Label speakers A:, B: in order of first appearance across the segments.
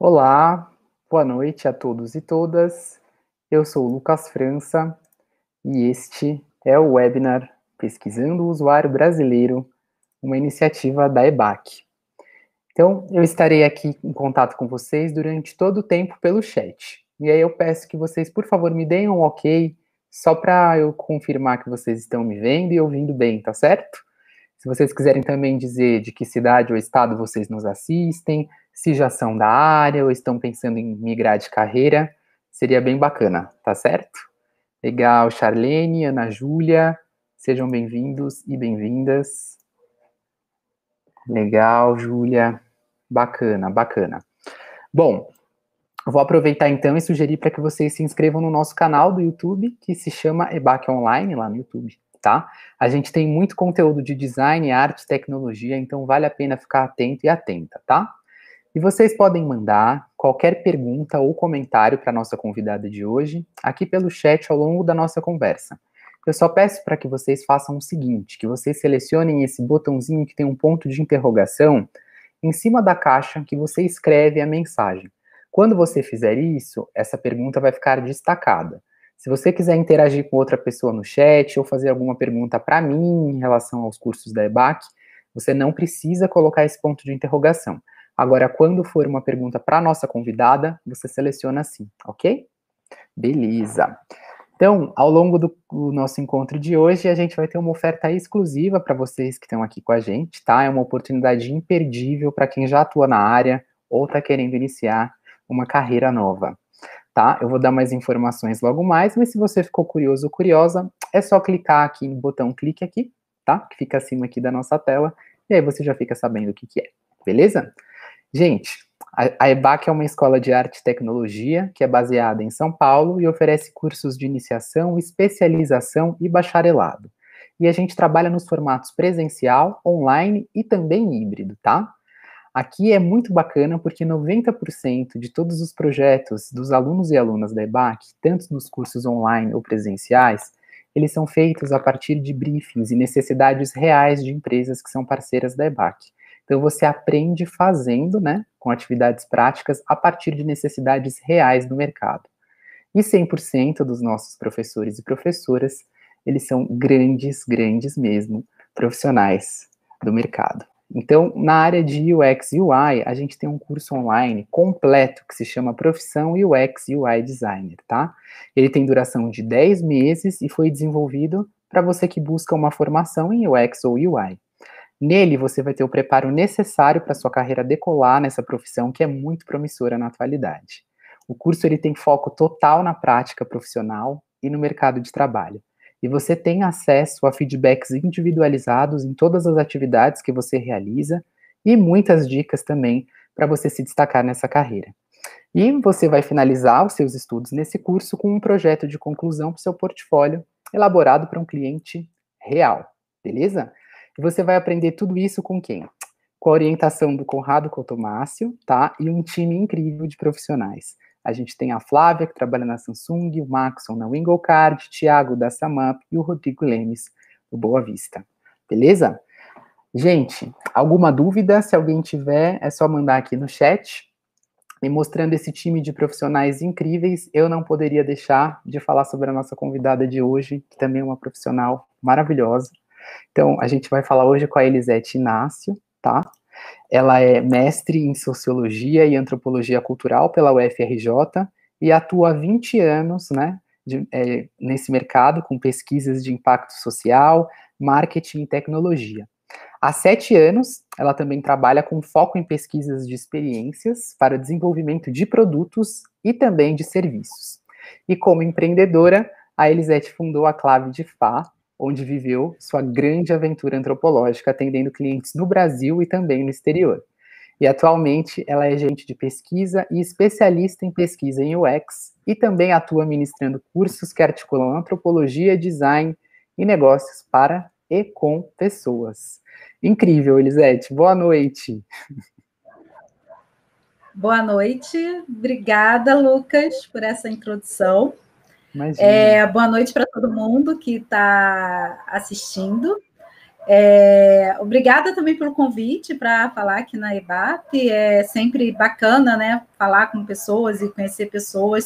A: Olá, boa noite a todos e todas. Eu sou o Lucas França e este é o webinar Pesquisando o Usuário Brasileiro, uma iniciativa da EBAC. Então, eu estarei aqui em contato com vocês durante todo o tempo pelo chat. E aí eu peço que vocês, por favor, me deem um ok, só para eu confirmar que vocês estão me vendo e ouvindo bem, tá certo? Se vocês quiserem também dizer de que cidade ou estado vocês nos assistem, se já são da área ou estão pensando em migrar de carreira, seria bem bacana, tá certo? Legal, Charlene, Ana Júlia, sejam bem-vindos e bem-vindas. Legal, Júlia, bacana, bacana. Bom, eu vou aproveitar então e sugerir para que vocês se inscrevam no nosso canal do YouTube, que se chama EBAC Online, lá no YouTube, tá? A gente tem muito conteúdo de design, arte, tecnologia, então vale a pena ficar atento e atenta, tá? E vocês podem mandar qualquer pergunta ou comentário para a nossa convidada de hoje, aqui pelo chat ao longo da nossa conversa. Eu só peço para que vocês façam o seguinte, que vocês selecionem esse botãozinho que tem um ponto de interrogação em cima da caixa que você escreve a mensagem. Quando você fizer isso, essa pergunta vai ficar destacada. Se você quiser interagir com outra pessoa no chat ou fazer alguma pergunta para mim em relação aos cursos da EBAC, você não precisa colocar esse ponto de interrogação. Agora, quando for uma pergunta para a nossa convidada, você seleciona assim, ok? Beleza. Então, ao longo do nosso encontro de hoje, a gente vai ter uma oferta exclusiva para vocês que estão aqui com a gente, tá? É uma oportunidade imperdível para quem já atua na área ou está querendo iniciar uma carreira nova, tá? Eu vou dar mais informações logo mais, mas se você ficou curioso ou curiosa, é só clicar aqui no botão clique aqui, tá? Que fica acima aqui da nossa tela, e aí você já fica sabendo o que é, beleza? Gente, a EBAC é uma escola de arte e tecnologia que é baseada em São Paulo e oferece cursos de iniciação, especialização e bacharelado. E a gente trabalha nos formatos presencial, online e também híbrido, tá? Aqui é muito bacana porque 90% de todos os projetos dos alunos e alunas da EBAC, tanto nos cursos online ou presenciais, eles são feitos a partir de briefings e necessidades reais de empresas que são parceiras da EBAC. Então você aprende fazendo, né, com atividades práticas a partir de necessidades reais do mercado. E 100% dos nossos professores e professoras, eles são grandes, grandes mesmo, profissionais do mercado. Então, na área de UX e UI, a gente tem um curso online completo que se chama Profissão UX e UI Designer, tá? Ele tem duração de 10 meses e foi desenvolvido para você que busca uma formação em UX ou UI. Nele, você vai ter o preparo necessário para sua carreira decolar nessa profissão que é muito promissora na atualidade. O curso ele tem foco total na prática profissional e no mercado de trabalho. E você tem acesso a feedbacks individualizados em todas as atividades que você realiza e muitas dicas também para você se destacar nessa carreira. E você vai finalizar os seus estudos nesse curso com um projeto de conclusão para o seu portfólio elaborado para um cliente real, beleza? E você vai aprender tudo isso com quem? Com a orientação do Conrado Cotomácio, tá? E um time incrível de profissionais. A gente tem a Flávia, que trabalha na Samsung, o Maxon na Winglcard, Thiago da Samap e o Rodrigo Lemes, do Boa Vista. Beleza? Gente, alguma dúvida? Se alguém tiver, é só mandar aqui no chat. E mostrando esse time de profissionais incríveis, eu não poderia deixar de falar sobre a nossa convidada de hoje, que também é uma profissional maravilhosa. Então, a gente vai falar hoje com a Elisete Inácio, tá? Ela é mestre em Sociologia e Antropologia Cultural pela UFRJ e atua há 20 anos, né, nesse mercado com pesquisas de impacto social, marketing e tecnologia. Há 7 anos, ela também trabalha com foco em pesquisas de experiências para desenvolvimento de produtos e também de serviços. E como empreendedora, a Elisete fundou a Clave de Fá, onde viveu sua grande aventura antropológica, atendendo clientes no Brasil e também no exterior. E atualmente ela é gerente de pesquisa e especialista em pesquisa em UX e também atua ministrando cursos que articulam antropologia, design e negócios para e com pessoas. Incrível, Elisete. Boa noite.
B: Boa noite. Obrigada, Lucas, por essa introdução.
A: Imagina.
B: Boa noite para todo mundo que está assistindo. Obrigada também pelo convite para falar aqui na EBAP. É sempre bacana, né, falar com pessoas e conhecer pessoas.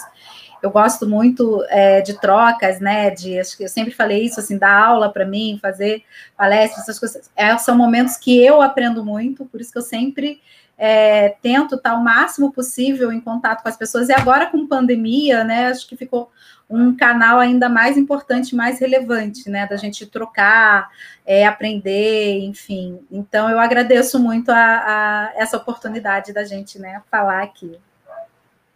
B: Eu gosto muito de trocas, né? Acho que eu sempre falei isso, assim, dar aula para mim, fazer palestras, essas coisas. São momentos que eu aprendo muito, por isso que eu sempre tento estar o máximo possível em contato com as pessoas. E agora, com pandemia, né? Acho que ficou um canal ainda mais importante, mais relevante, né? Da gente trocar, aprender, enfim. Então, eu agradeço muito a essa oportunidade da gente, né, falar aqui.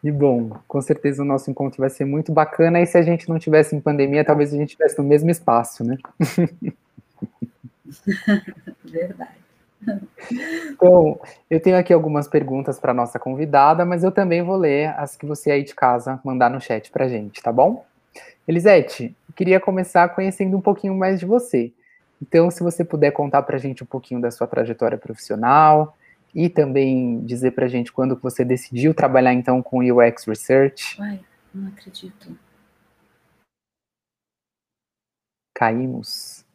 A: E bom, com certeza o nosso encontro vai ser muito bacana, e se a gente não tivesse em pandemia, talvez a gente estivesse no mesmo espaço, né?
B: Verdade.
A: Então, eu tenho aqui algumas perguntas para nossa convidada, mas eu também vou ler as que você aí de casa mandar no chat para a gente, tá bom? Elisete, eu queria começar conhecendo um pouquinho mais de você. Então, se você puder contar para a gente um pouquinho da sua trajetória profissional e também dizer para a gente quando você decidiu trabalhar, então, com UX Research.
B: Ai, não acredito.
A: Caímos.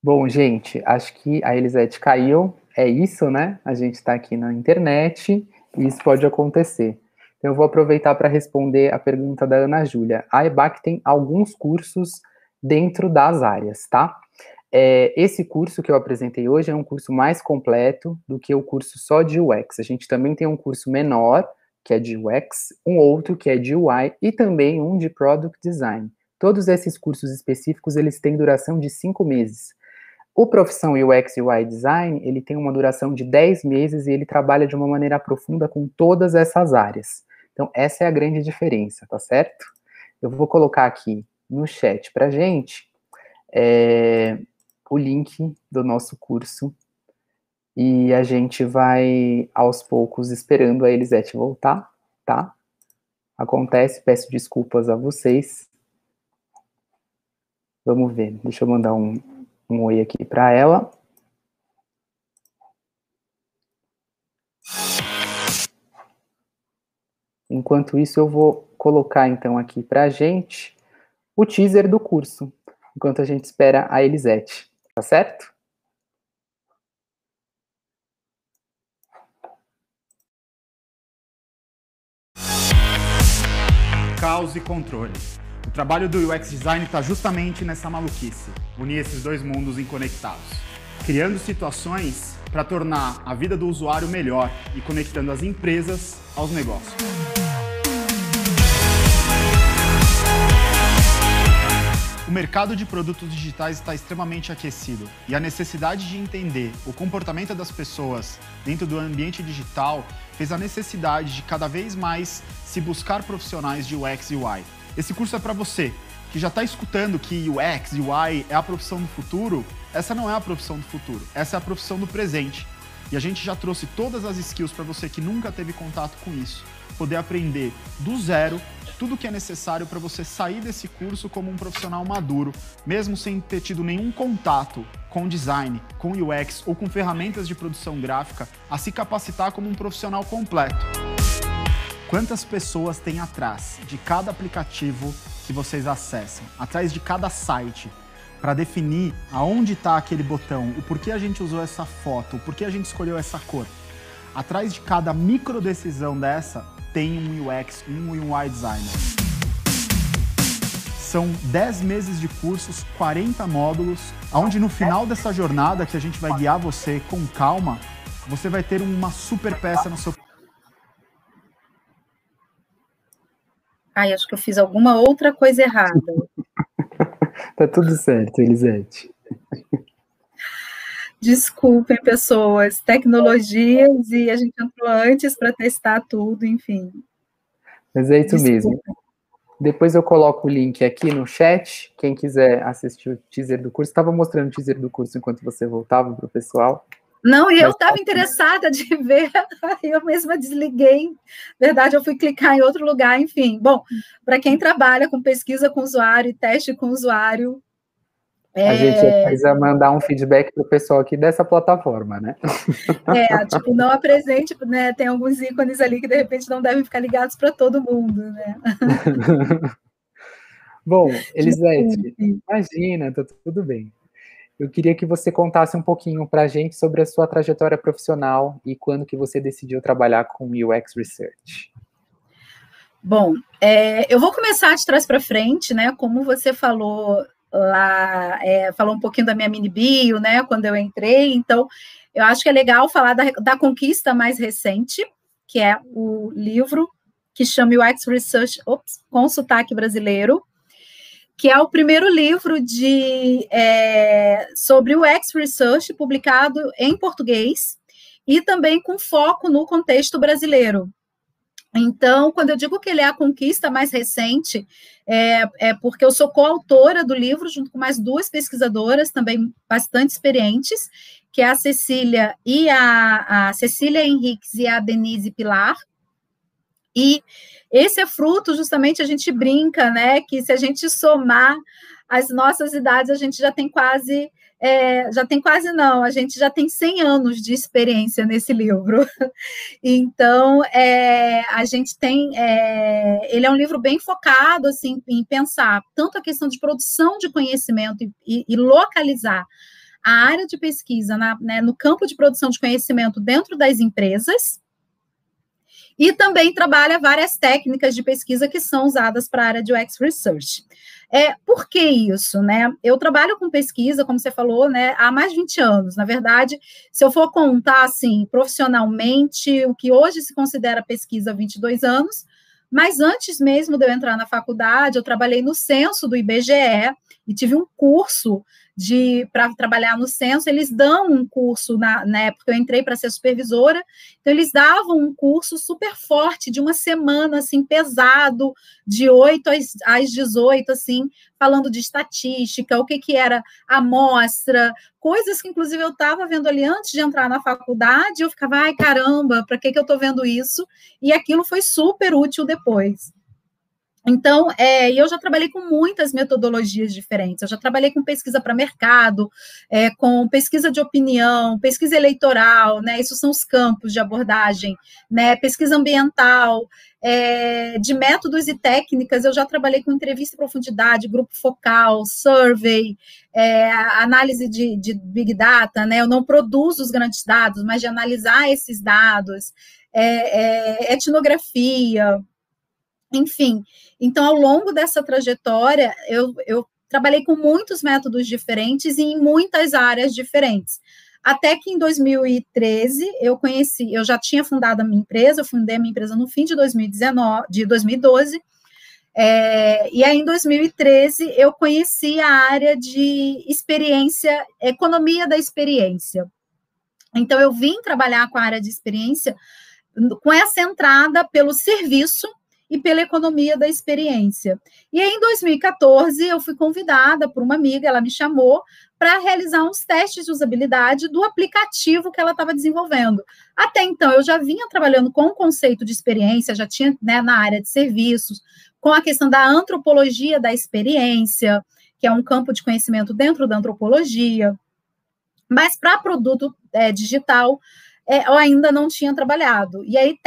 A: Bom, gente, acho que a Elisete caiu. É isso, né? A gente está aqui na internet e isso pode acontecer. Então, eu vou aproveitar para responder a pergunta da Ana Júlia. A EBAC tem alguns cursos dentro das áreas, tá? Esse curso que eu apresentei hoje é um curso mais completo do que o curso só de UX. A gente também tem um curso menor, que é de UX, um outro que é de UI e também um de Product Design. Todos esses cursos específicos, eles têm duração de 5 meses. O Profissão UX e UI Design, ele tem uma duração de 10 meses e ele trabalha de uma maneira profunda com todas essas áreas. Então, essa é a grande diferença, tá certo? Eu vou colocar aqui no chat pra gente o link do nosso curso e a gente vai, aos poucos, esperando a Elisete voltar, tá? Acontece, peço desculpas a vocês. Vamos ver, deixa eu mandar um oi aqui para ela. Enquanto isso, eu vou colocar, então, aqui para a gente o teaser do curso, enquanto a gente espera a Elisete, tá certo?
C: Caos e controle. O trabalho do UX Design está justamente nessa maluquice, unir esses dois mundos inconectados, criando situações para tornar a vida do usuário melhor e conectando as empresas aos negócios. O mercado de produtos digitais está extremamente aquecido e a necessidade de entender o comportamento das pessoas dentro do ambiente digital fez a necessidade de cada vez mais se buscar profissionais de UX e UI. Esse curso é para você que já está escutando que UX e UI é a profissão do futuro. Essa não é a profissão do futuro, essa é a profissão do presente. E a gente já trouxe todas as skills para você que nunca teve contato com isso, poder aprender do zero tudo o que é necessário para você sair desse curso como um profissional maduro, mesmo sem ter tido nenhum contato com design, com UX ou com ferramentas de produção gráfica, a se capacitar como um profissional completo. Quantas pessoas tem atrás de cada aplicativo que vocês acessam, atrás de cada site, para definir aonde está aquele botão, o porquê a gente usou essa foto, o porquê a gente escolheu essa cor. Atrás de cada micro decisão dessa, tem um UX, um UI designer. São 10 meses de cursos, 40 módulos, onde no final dessa jornada, que a gente vai guiar você com calma, você vai ter uma super peça no seu...
B: Ai, acho que eu fiz alguma outra coisa errada.
A: Tá tudo certo, Elisete.
B: Desculpem, pessoas, tecnologias, e a gente entrou antes para testar tudo, enfim.
A: Mas é isso mesmo. Depois eu coloco o link aqui no chat, quem quiser assistir o teaser do curso. Estava mostrando o teaser do curso enquanto você voltava para o pessoal.
B: Não, e eu estava interessada de ver, eu mesma desliguei. Na verdade, eu fui clicar em outro lugar, enfim. Bom, para quem trabalha com pesquisa com usuário e teste com usuário...
A: A gente precisa mandar um feedback para o pessoal aqui dessa plataforma, né?
B: Tipo, não apresente, né? Tem alguns ícones ali que, de repente, não devem ficar ligados para todo mundo, né?
A: Bom, Elisete, imagina, tá tudo bem. Eu queria que você contasse um pouquinho para a gente sobre a sua trajetória profissional e quando que você decidiu trabalhar com UX Research.
B: Bom, eu vou começar de trás para frente, né? Como você falou lá, falou um pouquinho da minha mini bio, né? Quando eu entrei, então eu acho que é legal falar da conquista mais recente, que é o livro que chama UX Research com sotaque brasileiro, que é o primeiro livro sobre o UX Research publicado em português e também com foco no contexto brasileiro. Então, quando eu digo que ele é a conquista mais recente, é porque eu sou coautora do livro, junto com mais duas pesquisadoras também bastante experientes, que é a Cecília a Cecília Henriques e a Denise Pilar. E esse é fruto, justamente, a gente brinca, né, que se a gente somar as nossas idades, a gente já tem quase não, a gente já tem 100 anos de experiência nesse livro. Então, a gente tem, ele é um livro bem focado, assim, em pensar tanto a questão de produção de conhecimento e localizar a área de pesquisa no campo de produção de conhecimento dentro das empresas, e também trabalha várias técnicas de pesquisa que são usadas para a área de UX Research. Por que isso, né? Eu trabalho com pesquisa, como você falou, né, há mais de 20 anos. Na verdade, se eu for contar, assim, profissionalmente, o que hoje se considera pesquisa, 22 anos, mas antes mesmo de eu entrar na faculdade, eu trabalhei no censo do IBGE e tive um curso para trabalhar no censo. Eles dão um curso, na época eu entrei para ser supervisora, então eles davam um curso super forte, de uma semana, assim, pesado, de 8 às 18, assim, falando de estatística, o que era amostra, coisas que, inclusive, eu estava vendo ali antes de entrar na faculdade, eu ficava, ai, caramba, para que eu estou vendo isso? E aquilo foi super útil depois. Então, eu já trabalhei com muitas metodologias diferentes. Eu já trabalhei com pesquisa para mercado, com pesquisa de opinião, pesquisa eleitoral, né? Isso são os campos de abordagem, né? Pesquisa ambiental, de métodos e técnicas. Eu já trabalhei com entrevista em profundidade, grupo focal, survey, análise de Big Data, né? Eu não produzo os grandes dados, mas de analisar esses dados, etnografia. Enfim, então, ao longo dessa trajetória, eu trabalhei com muitos métodos diferentes e em muitas áreas diferentes. Até que em 2013, eu já tinha fundado a minha empresa, eu fundei a minha empresa no fim de 2012, e aí em 2013 eu conheci a área de experiência, economia da experiência. Então, eu vim trabalhar com a área de experiência com essa entrada pelo serviço e pela economia da experiência. E aí, em 2014, eu fui convidada por uma amiga, ela me chamou para realizar uns testes de usabilidade do aplicativo que ela estava desenvolvendo. Até então, eu já vinha trabalhando com o conceito de experiência, já tinha, né, na área de serviços, com a questão da antropologia da experiência, que é um campo de conhecimento dentro da antropologia, mas para produto digital, eu ainda não tinha trabalhado. E aí,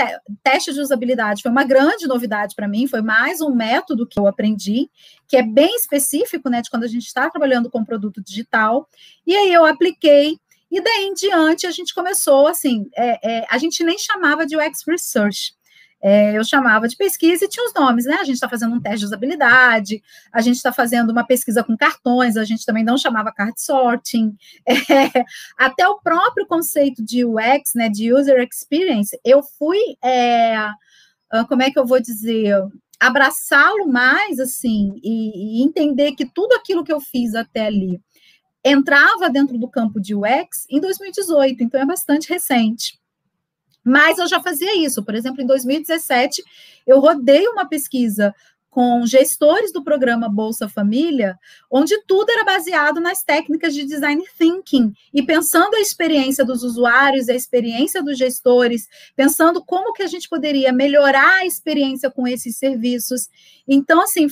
B: teste de usabilidade foi uma grande novidade para mim, foi mais um método que eu aprendi, que é bem específico, né, de quando a gente está trabalhando com produto digital. E aí eu apliquei, e daí em diante a gente começou, assim, a gente nem chamava de UX Research, eu chamava de pesquisa e tinha os nomes, né? A gente está fazendo um teste de usabilidade, a gente está fazendo uma pesquisa com cartões, a gente também não chamava card sorting, até o próprio conceito de UX, né, de User Experience, eu fui, como é que eu vou dizer, abraçá-lo mais, assim, e entender que tudo aquilo que eu fiz até ali entrava dentro do campo de UX em 2018, então é bastante recente. Mas eu já fazia isso. Por exemplo, em 2017, eu rodei uma pesquisa com gestores do programa Bolsa Família, onde tudo era baseado nas técnicas de design thinking, e pensando a experiência dos usuários, a experiência dos gestores, pensando como que a gente poderia melhorar a experiência com esses serviços. Então, assim,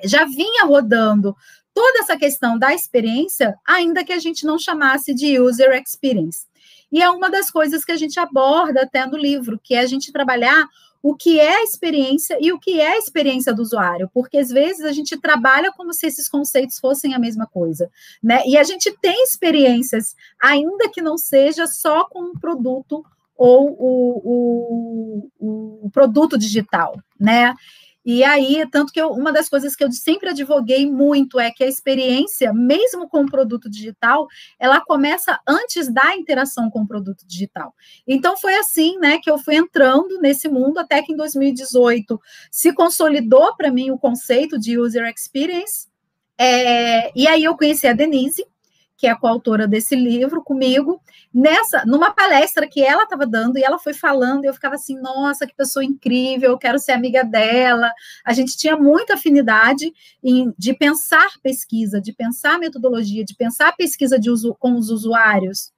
B: já vinha rodando toda essa questão da experiência, ainda que a gente não chamasse de user experience. E é uma das coisas que a gente aborda até no livro, que é a gente trabalhar o que é a experiência e o que é a experiência do usuário, porque às vezes a gente trabalha como se esses conceitos fossem a mesma coisa, né? E a gente tem experiências, ainda que não seja só com um produto ou o produto digital, né? E aí, tanto que uma das coisas que eu sempre advoguei muito é que a experiência, mesmo com o produto digital, ela começa antes da interação com o produto digital. Então, foi assim, né, que eu fui entrando nesse mundo, até que em 2018 se consolidou para mim o conceito de User Experience, e aí eu conheci a Denise, que é a coautora desse livro comigo, numa palestra que ela estava dando, e ela foi falando, e eu ficava assim, nossa, que pessoa incrível, eu quero ser amiga dela. A gente tinha muita afinidade de pensar pesquisa, de pensar metodologia, de pensar pesquisa com os usuários.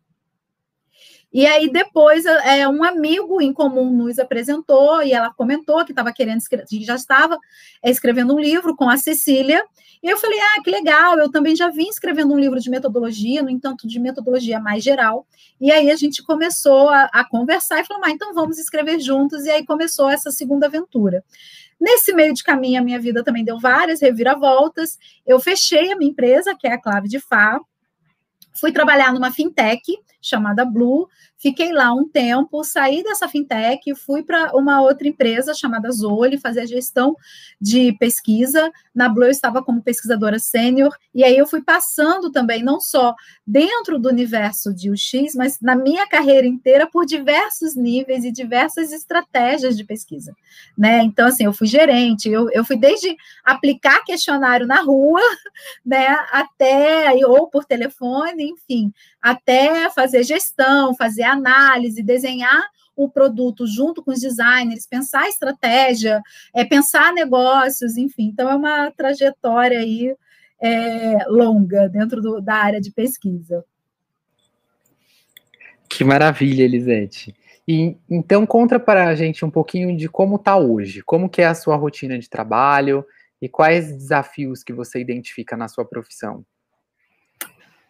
B: E aí, depois, um amigo em comum nos apresentou, e ela comentou que estava querendo escrever, já estava escrevendo um livro com a Cecília. E eu falei, que legal, eu também já vim escrevendo um livro de metodologia, no entanto, de metodologia mais geral. E aí a gente começou a conversar e falou, então vamos escrever juntos, e aí começou essa segunda aventura. Nesse meio de caminho, a minha vida também deu várias reviravoltas. Eu fechei a minha empresa, que é a Clave de Fá, fui trabalhar numa fintech chamada Blue, fiquei lá um tempo, saí dessa fintech, fui para uma outra empresa chamada Zoli, fazer a gestão de pesquisa. Na Blue eu estava como pesquisadora sênior, e aí eu fui passando também, não só dentro do universo de UX, mas na minha carreira inteira por diversos níveis e diversas estratégias de pesquisa, né? Então, assim, eu fui gerente, eu fui desde aplicar questionário na rua, né, até, ou por telefone, enfim, até fazer gestão, fazer análise, desenhar o produto junto com os designers, pensar estratégia, pensar negócios, enfim. Então, é uma trajetória aí longa dentro da área de pesquisa.
A: Que maravilha, Elisete. E então, conta para a gente um pouquinho de como está hoje, como que é a sua rotina de trabalho e quais desafios que você identifica na sua profissão.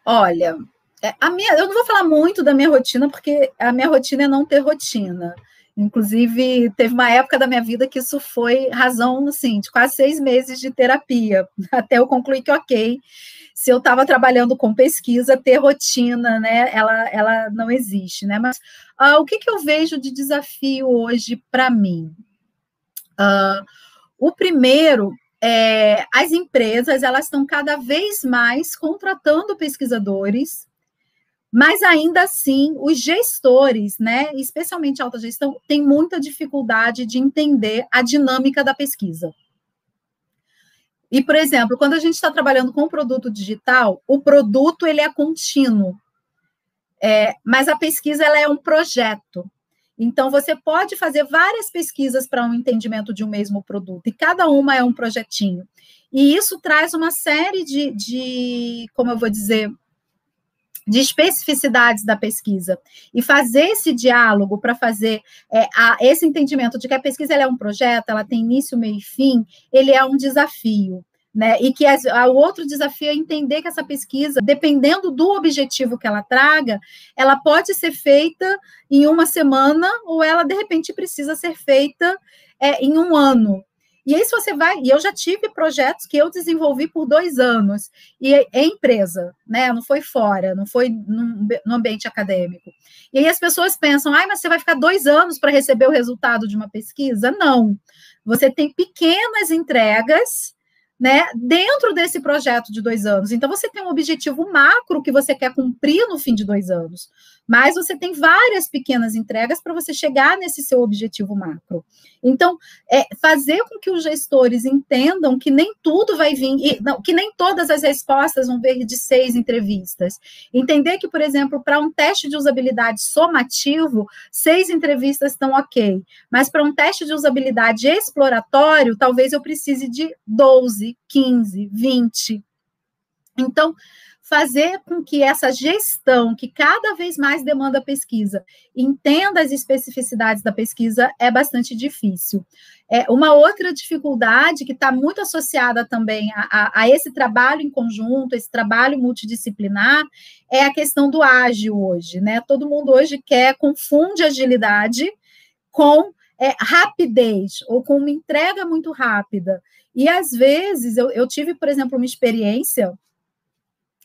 B: Olha, eu não vou falar muito da minha rotina, porque a minha rotina é não ter rotina. Inclusive, teve uma época da minha vida que isso foi razão, assim, de quase 6 meses de terapia, até eu concluir que, ok, se eu estava trabalhando com pesquisa, ter rotina, né, ela não existe, né? Mas o que eu vejo de desafio hoje para mim? O primeiro as empresas, elas estão cada vez mais contratando pesquisadores, mas ainda assim, os gestores, né, especialmente alta gestão, têm muita dificuldade de entender a dinâmica da pesquisa. E, por exemplo, quando a gente está trabalhando com produto digital, o produto ele é contínuo, mas a pesquisa ela é um projeto. Então, você pode fazer várias pesquisas para um entendimento de um mesmo produto, e cada uma é um projetinho. E isso traz uma série como eu vou dizer, de especificidades da pesquisa. E fazer esse diálogo para fazer esse entendimento de que a pesquisa ela é um projeto, ela tem início, meio e fim, ele é um desafio. Né? E que o outro desafio é entender que essa pesquisa, dependendo do objetivo que ela traga, ela pode ser feita em uma semana ou ela, de repente, precisa ser feita em um ano. E aí, se você vai... E eu já tive projetos que eu desenvolvi por 2 anos, e é empresa, né? Não foi fora, não foi no ambiente acadêmico. E aí as pessoas pensam, mas você vai ficar 2 anos para receber o resultado de uma pesquisa? Não. Você tem pequenas entregas, né, dentro desse projeto de 2 anos. Então, você tem um objetivo macro que você quer cumprir no fim de 2 anos, mas você tem várias pequenas entregas para você chegar nesse seu objetivo macro. Então, fazer com que os gestores entendam que nem tudo vai vir, que nem todas as respostas vão vir de 6 entrevistas. Entender que, por exemplo, para um teste de usabilidade somativo, 6 entrevistas estão ok, mas para um teste de usabilidade exploratório, talvez eu precise de 12, 15, 20. Então, fazer com que essa gestão, que cada vez mais demanda pesquisa, entenda as especificidades da pesquisa, é bastante difícil. Uma outra dificuldade que está muito associada também a esse trabalho em conjunto, esse trabalho multidisciplinar, é a questão do ágil hoje, né? Todo mundo hoje confunde agilidade com rapidez, ou com uma entrega muito rápida. E, às vezes, eu tive, por exemplo, uma experiência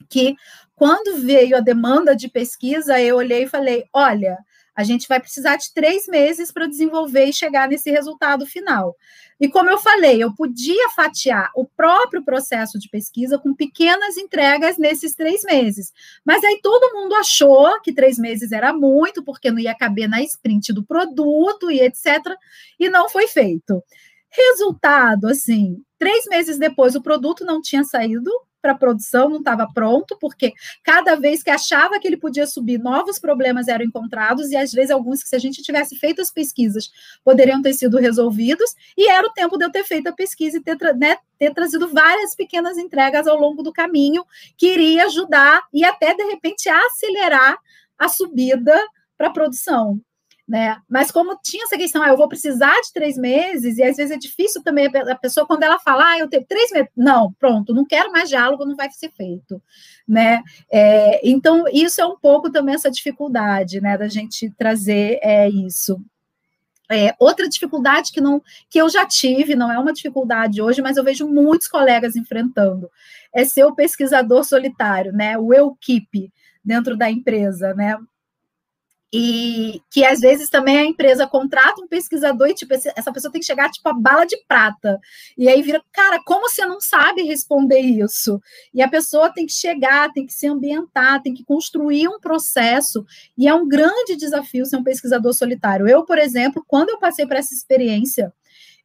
B: que, quando veio a demanda de pesquisa, eu olhei e falei, olha, a gente vai precisar de 3 meses para desenvolver e chegar nesse resultado final. E, como eu falei, eu podia fatiar o próprio processo de pesquisa com pequenas entregas nesses 3 meses. Mas aí todo mundo achou que 3 meses era muito, porque não ia caber na sprint do produto e etc. E não foi feito. Resultado, assim, 3 meses depois o produto não tinha saído para produção, não estava pronto, porque cada vez que achava que ele podia subir, novos problemas eram encontrados, e às vezes alguns que, se a gente tivesse feito as pesquisas, poderiam ter sido resolvidos, e era o tempo de eu ter feito a pesquisa e ter trazido várias pequenas entregas ao longo do caminho, que iria ajudar e até, de repente, acelerar a subida para a produção. Né? Mas como tinha essa questão, eu vou precisar de 3 meses, e às vezes é difícil também a pessoa, quando ela fala, eu tenho 3 meses, não, pronto, não quero mais diálogo, não vai ser feito, né? Então, isso é um pouco também essa dificuldade, né, da gente trazer isso. Outra dificuldade que eu já tive, não é uma dificuldade hoje, mas eu vejo muitos colegas enfrentando, é ser o pesquisador solitário, né, o eu keep dentro da empresa, né? E que, às vezes, também a empresa contrata um pesquisador e, tipo, essa pessoa tem que chegar, tipo, a bala de prata. E aí vira, cara, como você não sabe responder isso? E a pessoa tem que chegar, tem que se ambientar, tem que construir um processo, e é um grande desafio ser um pesquisador solitário. Eu, por exemplo, quando eu passei por essa experiência,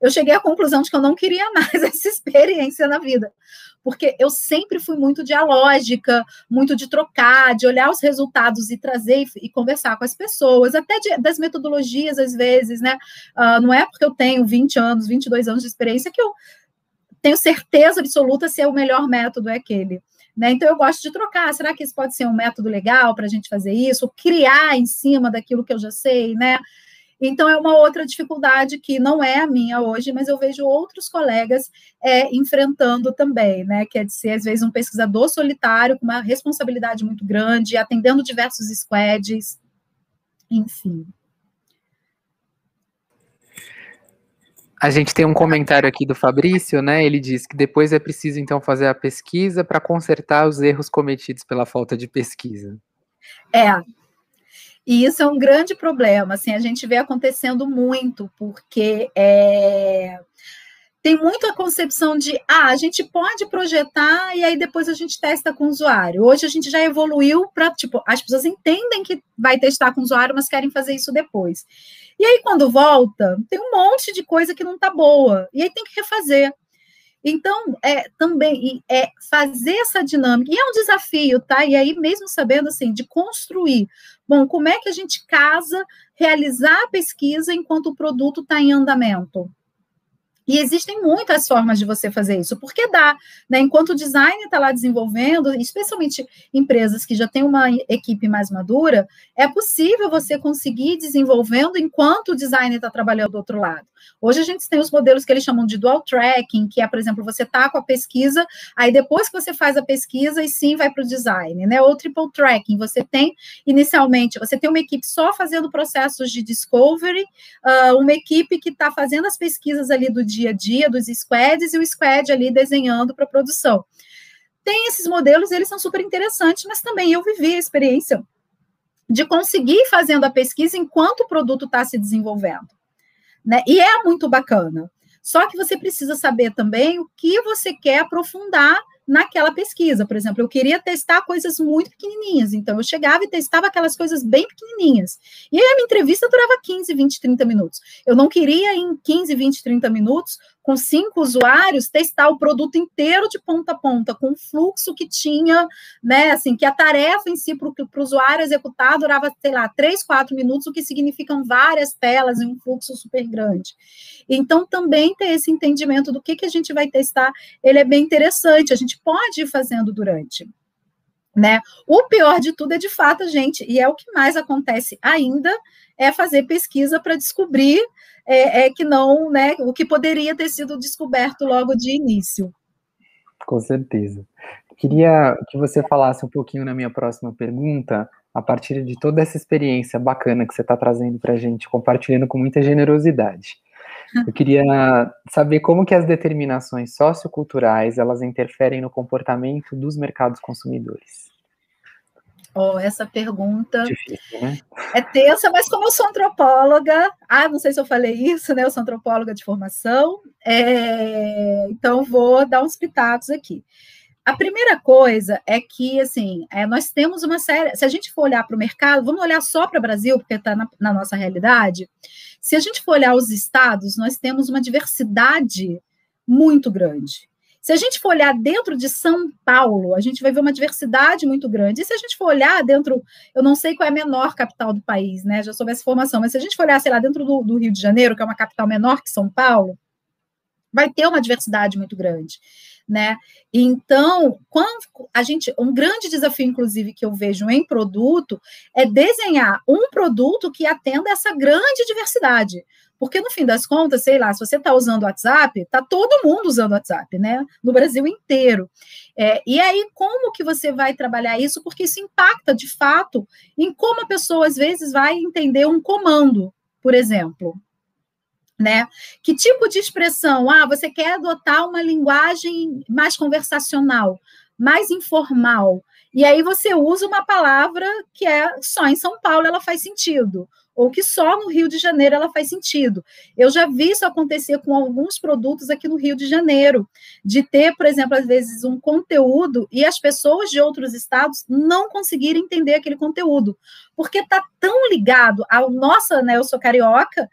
B: eu cheguei à conclusão de que eu não queria mais essa experiência na vida, porque eu sempre fui muito dialógica, muito de trocar, de olhar os resultados e trazer e conversar com as pessoas, até das metodologias, às vezes, né? Não é porque eu tenho 20 anos, 22 anos de experiência que eu tenho certeza absoluta se é o melhor método é aquele. Né? Então, eu gosto de trocar. Será que esse pode ser um método legal para a gente fazer isso? Ou criar em cima daquilo que eu já sei, né? Então, é uma outra dificuldade que não é a minha hoje, mas eu vejo outros colegas enfrentando também, né? Que é de ser, às vezes, um pesquisador solitário, com uma responsabilidade muito grande, atendendo diversos squads, enfim.
A: A gente tem um comentário aqui do Fabrício, né? Ele diz que depois é preciso, então, fazer a pesquisa para consertar os erros cometidos pela falta de pesquisa.
B: E isso é um grande problema, assim, a gente vê acontecendo muito, porque tem muito a concepção de, a gente pode projetar e aí depois a gente testa com o usuário. Hoje a gente já evoluiu para, tipo, as pessoas entendem que vai testar com o usuário, mas querem fazer isso depois. E aí, quando volta, tem um monte de coisa que não está boa, e aí tem que refazer. Então, também fazer essa dinâmica, e é um desafio, tá? E aí, mesmo sabendo, assim, de construir. Bom, como é que a gente casa, realizar a pesquisa enquanto o produto está em andamento? E existem muitas formas de você fazer isso, porque dá, né? Enquanto o design está lá desenvolvendo, especialmente empresas que já têm uma equipe mais madura, é possível você conseguir ir desenvolvendo enquanto o design está trabalhando do outro lado. Hoje a gente tem os modelos que eles chamam de dual tracking, que é, por exemplo, você está com a pesquisa, aí depois que você faz a pesquisa, e sim vai para o design, né? Ou triple tracking, você tem, inicialmente, você tem uma equipe só fazendo processos de discovery, uma equipe que está fazendo as pesquisas ali do dia a dia, dos squads, e o squad ali desenhando para produção. Tem esses modelos, eles são super interessantes, mas também eu vivi a experiência de conseguir ir fazendo a pesquisa enquanto o produto está se desenvolvendo. Né? E é muito bacana. Só que você precisa saber também o que você quer aprofundar naquela pesquisa. Por exemplo, eu queria testar coisas muito pequenininhas, então eu chegava e testava aquelas coisas bem pequenininhas. E aí a minha entrevista durava 15, 20, 30 minutos. Eu não queria, em 15, 20, 30 minutos, com 5 usuários, testar o produto inteiro de ponta a ponta, com o fluxo que tinha, né, assim, que a tarefa em si para o usuário executar durava, sei lá, 3, 4 minutos, o que significam várias telas e um fluxo super grande. Então, também ter esse entendimento do que a gente vai testar, ele é bem interessante, a gente pode ir fazendo durante, né? O pior de tudo é, de fato, a gente, e é o que mais acontece ainda, é fazer pesquisa para descobrir que não, né, o que poderia ter sido descoberto logo de início.
A: Com certeza. Queria que você falasse um pouquinho na minha próxima pergunta a partir de toda essa experiência bacana que você está trazendo para a gente, compartilhando com muita generosidade. Eu queria saber como que as determinações socioculturais, elas interferem no comportamento dos mercados consumidores.
B: Essa pergunta
A: difícil, né?
B: É tensa, mas como eu sou antropóloga, não sei se eu falei isso, né? Eu sou antropóloga de formação, então vou dar uns pitacos aqui. A primeira coisa é que, assim, nós temos uma série... Se a gente for olhar para o mercado, vamos olhar só para o Brasil, porque está na nossa realidade. Se a gente for olhar os estados, nós temos uma diversidade muito grande. Se a gente for olhar dentro de São Paulo, a gente vai ver uma diversidade muito grande. E se a gente for olhar dentro... Eu não sei qual é a menor capital do país, né? Já soube essa informação. Mas se a gente for olhar, sei lá, dentro do Rio de Janeiro, que é uma capital menor que São Paulo, vai ter uma diversidade muito grande, né? Então, um grande desafio, inclusive, que eu vejo em produto é desenhar um produto que atenda essa grande diversidade. Porque, no fim das contas, sei lá, se você está usando o WhatsApp, está todo mundo usando o WhatsApp, né? No Brasil inteiro. E aí, como que você vai trabalhar isso? Porque isso impacta, de fato, em como a pessoa, às vezes, vai entender um comando, por exemplo. Né? Que tipo de expressão? Você quer adotar uma linguagem mais conversacional, mais informal, e aí você usa uma palavra que só em São Paulo ela faz sentido, ou que só no Rio de Janeiro ela faz sentido. Eu já vi isso acontecer com alguns produtos aqui no Rio de Janeiro, de ter, por exemplo, às vezes um conteúdo e as pessoas de outros estados não conseguirem entender aquele conteúdo, porque está tão ligado ao nossa, né, eu sou carioca,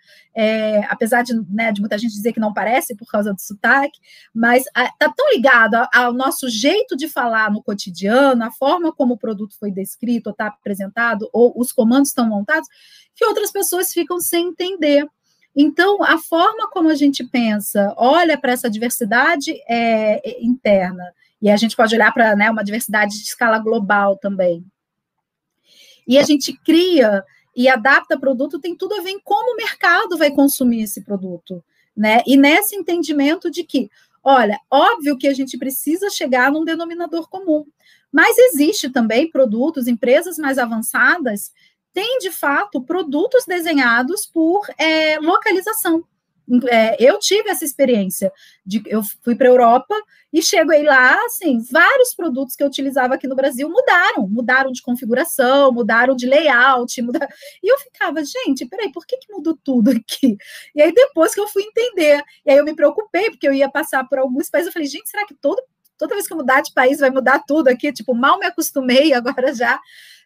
B: apesar de muita gente dizer que não parece por causa do sotaque, mas está tão ligado ao nosso jeito de falar no cotidiano, a forma como o produto foi descrito, ou está apresentado, ou os comandos estão montados, que outras pessoas ficam sem entender. Então, a forma como a gente pensa, olha para essa diversidade interna, e a gente pode olhar para, né, uma diversidade de escala global também, e a gente cria e adapta produto, tem tudo a ver em como o mercado vai consumir esse produto, né? E nesse entendimento de que, olha, óbvio que a gente precisa chegar num denominador comum, mas existe também produtos, empresas mais avançadas têm, de fato, produtos desenhados por localização. Eu tive essa experiência, eu fui para a Europa e cheguei lá, assim, vários produtos que eu utilizava aqui no Brasil mudaram de configuração, mudaram de layout, e eu ficava, gente, peraí, por que mudou tudo aqui? E aí depois que eu fui entender, e aí eu me preocupei, porque eu ia passar por alguns países, eu falei, gente, será que toda vez que eu mudar de país vai mudar tudo aqui? Tipo, mal me acostumei, agora já...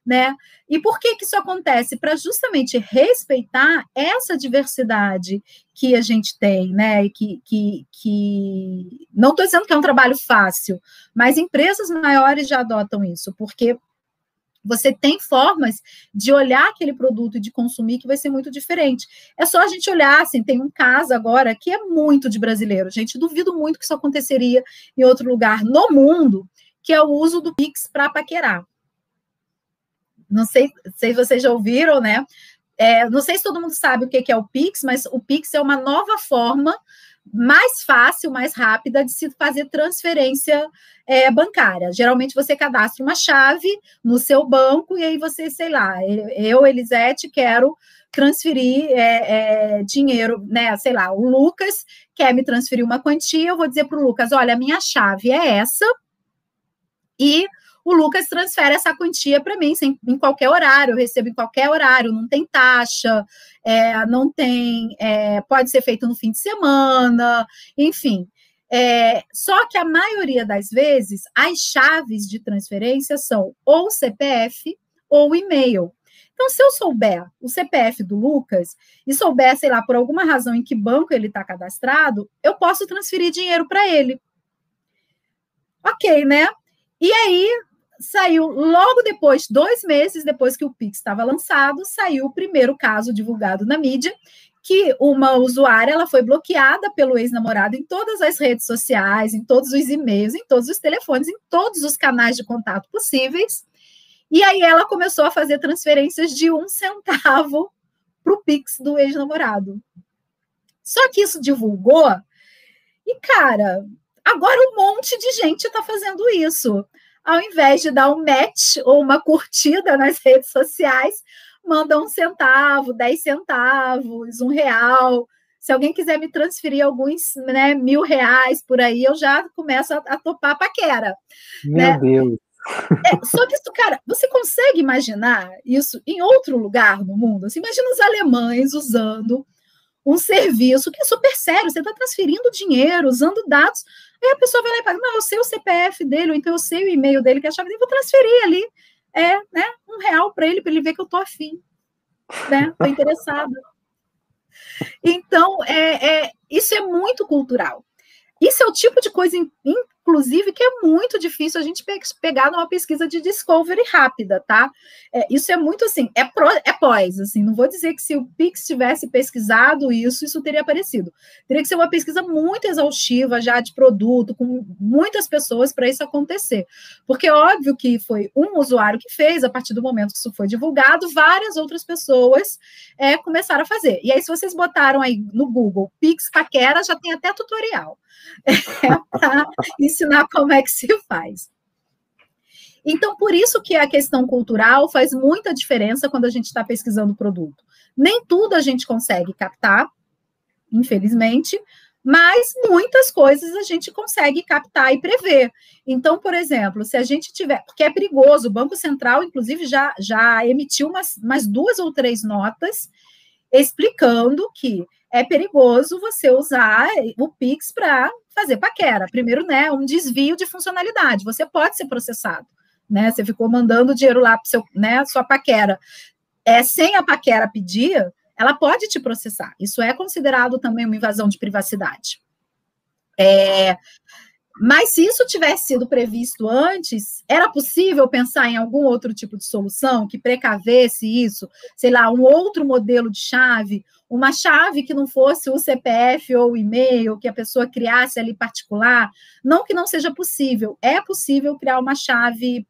B: Né? E por que isso acontece? Para justamente respeitar essa diversidade que a gente tem, né? E que não estou dizendo que é um trabalho fácil, mas empresas maiores já adotam isso, porque você tem formas de olhar aquele produto e de consumir que vai ser muito diferente. É só a gente olhar, assim, tem um caso agora que é muito de brasileiro, gente, duvido muito que isso aconteceria em outro lugar no mundo, que é o uso do Pix para paquerar. Não sei se vocês já ouviram, né? Não sei se todo mundo sabe o que é o Pix, mas o Pix é uma nova forma mais fácil, mais rápida de se fazer transferência bancária. Geralmente você cadastra uma chave no seu banco e aí você, sei lá, eu, Elisete, quero transferir dinheiro, né? Sei lá, o Lucas quer me transferir uma quantia, eu vou dizer para o Lucas, olha, a minha chave é essa e o Lucas transfere essa quantia para mim em qualquer horário, eu recebo em qualquer horário, não tem taxa, não tem, pode ser feito no fim de semana, enfim. Só que a maioria das vezes, as chaves de transferência são ou CPF ou e-mail. Então, se eu souber o CPF do Lucas e souber, sei lá, por alguma razão em que banco ele está cadastrado, eu posso transferir dinheiro para ele. Ok, né? E aí, saiu logo depois, 2 meses depois que o Pix estava lançado, saiu o primeiro caso divulgado na mídia, que uma usuária ela foi bloqueada pelo ex-namorado em todas as redes sociais, em todos os e-mails, em todos os telefones, em todos os canais de contato possíveis, e aí ela começou a fazer transferências de 1 centavo para o Pix do ex-namorado. Só que isso divulgou, e, cara, agora um monte de gente está fazendo isso. ao invés de dar um match ou uma curtida nas redes sociais, manda 1 centavo, 10 centavos, R$1. Se alguém quiser me transferir alguns, né, R$1.000 por aí, eu já começo a topar a paquera.
A: Meu Deus.
B: Só que isso, cara, você consegue imaginar isso em outro lugar no mundo? Assim, imagina os alemães usando um serviço que é super sério, você está transferindo dinheiro, usando dados, aí a pessoa vai lá e fala, não, eu sei o CPF dele, ou então eu sei o e-mail dele, que é a chave dele, vou transferir ali, né, R$1 para ele ver que eu estou afim, né, estou interessada. Então, isso é muito cultural. Isso é o tipo de coisa, inclusive, que é muito difícil a gente pegar numa pesquisa de discovery rápida, tá? Isso é muito assim, é pós, assim, não vou dizer que se o Pix tivesse pesquisado isso teria aparecido. Teria que ser uma pesquisa muito exaustiva já de produto, com muitas pessoas para isso acontecer. Porque é óbvio que foi um usuário que fez, a partir do momento que isso foi divulgado, várias outras pessoas começaram a fazer. E aí, se vocês botaram aí no Google Pix Paquera, já tem até tutorial. Para ensinar como é que se faz. Então, por isso que a questão cultural faz muita diferença quando a gente está pesquisando o produto. Nem tudo a gente consegue captar, infelizmente, mas muitas coisas a gente consegue captar e prever. Então, por exemplo, se a gente tiver... Porque é perigoso, o Banco Central, inclusive, já emitiu umas 2 ou 3 notas explicando que é perigoso você usar o Pix para fazer paquera. Primeiro, né, um desvio de funcionalidade. Você pode ser processado, né? Você ficou mandando dinheiro lá para sua paquera. Sem a paquera pedir, ela pode te processar. Isso é considerado também uma invasão de privacidade. Mas se isso tivesse sido previsto antes, era possível pensar em algum outro tipo de solução que precavesse isso? Sei lá, um outro modelo de chave, uma chave que não fosse o CPF ou o e-mail, que a pessoa criasse ali particular? Não que não seja possível, é possível criar uma chave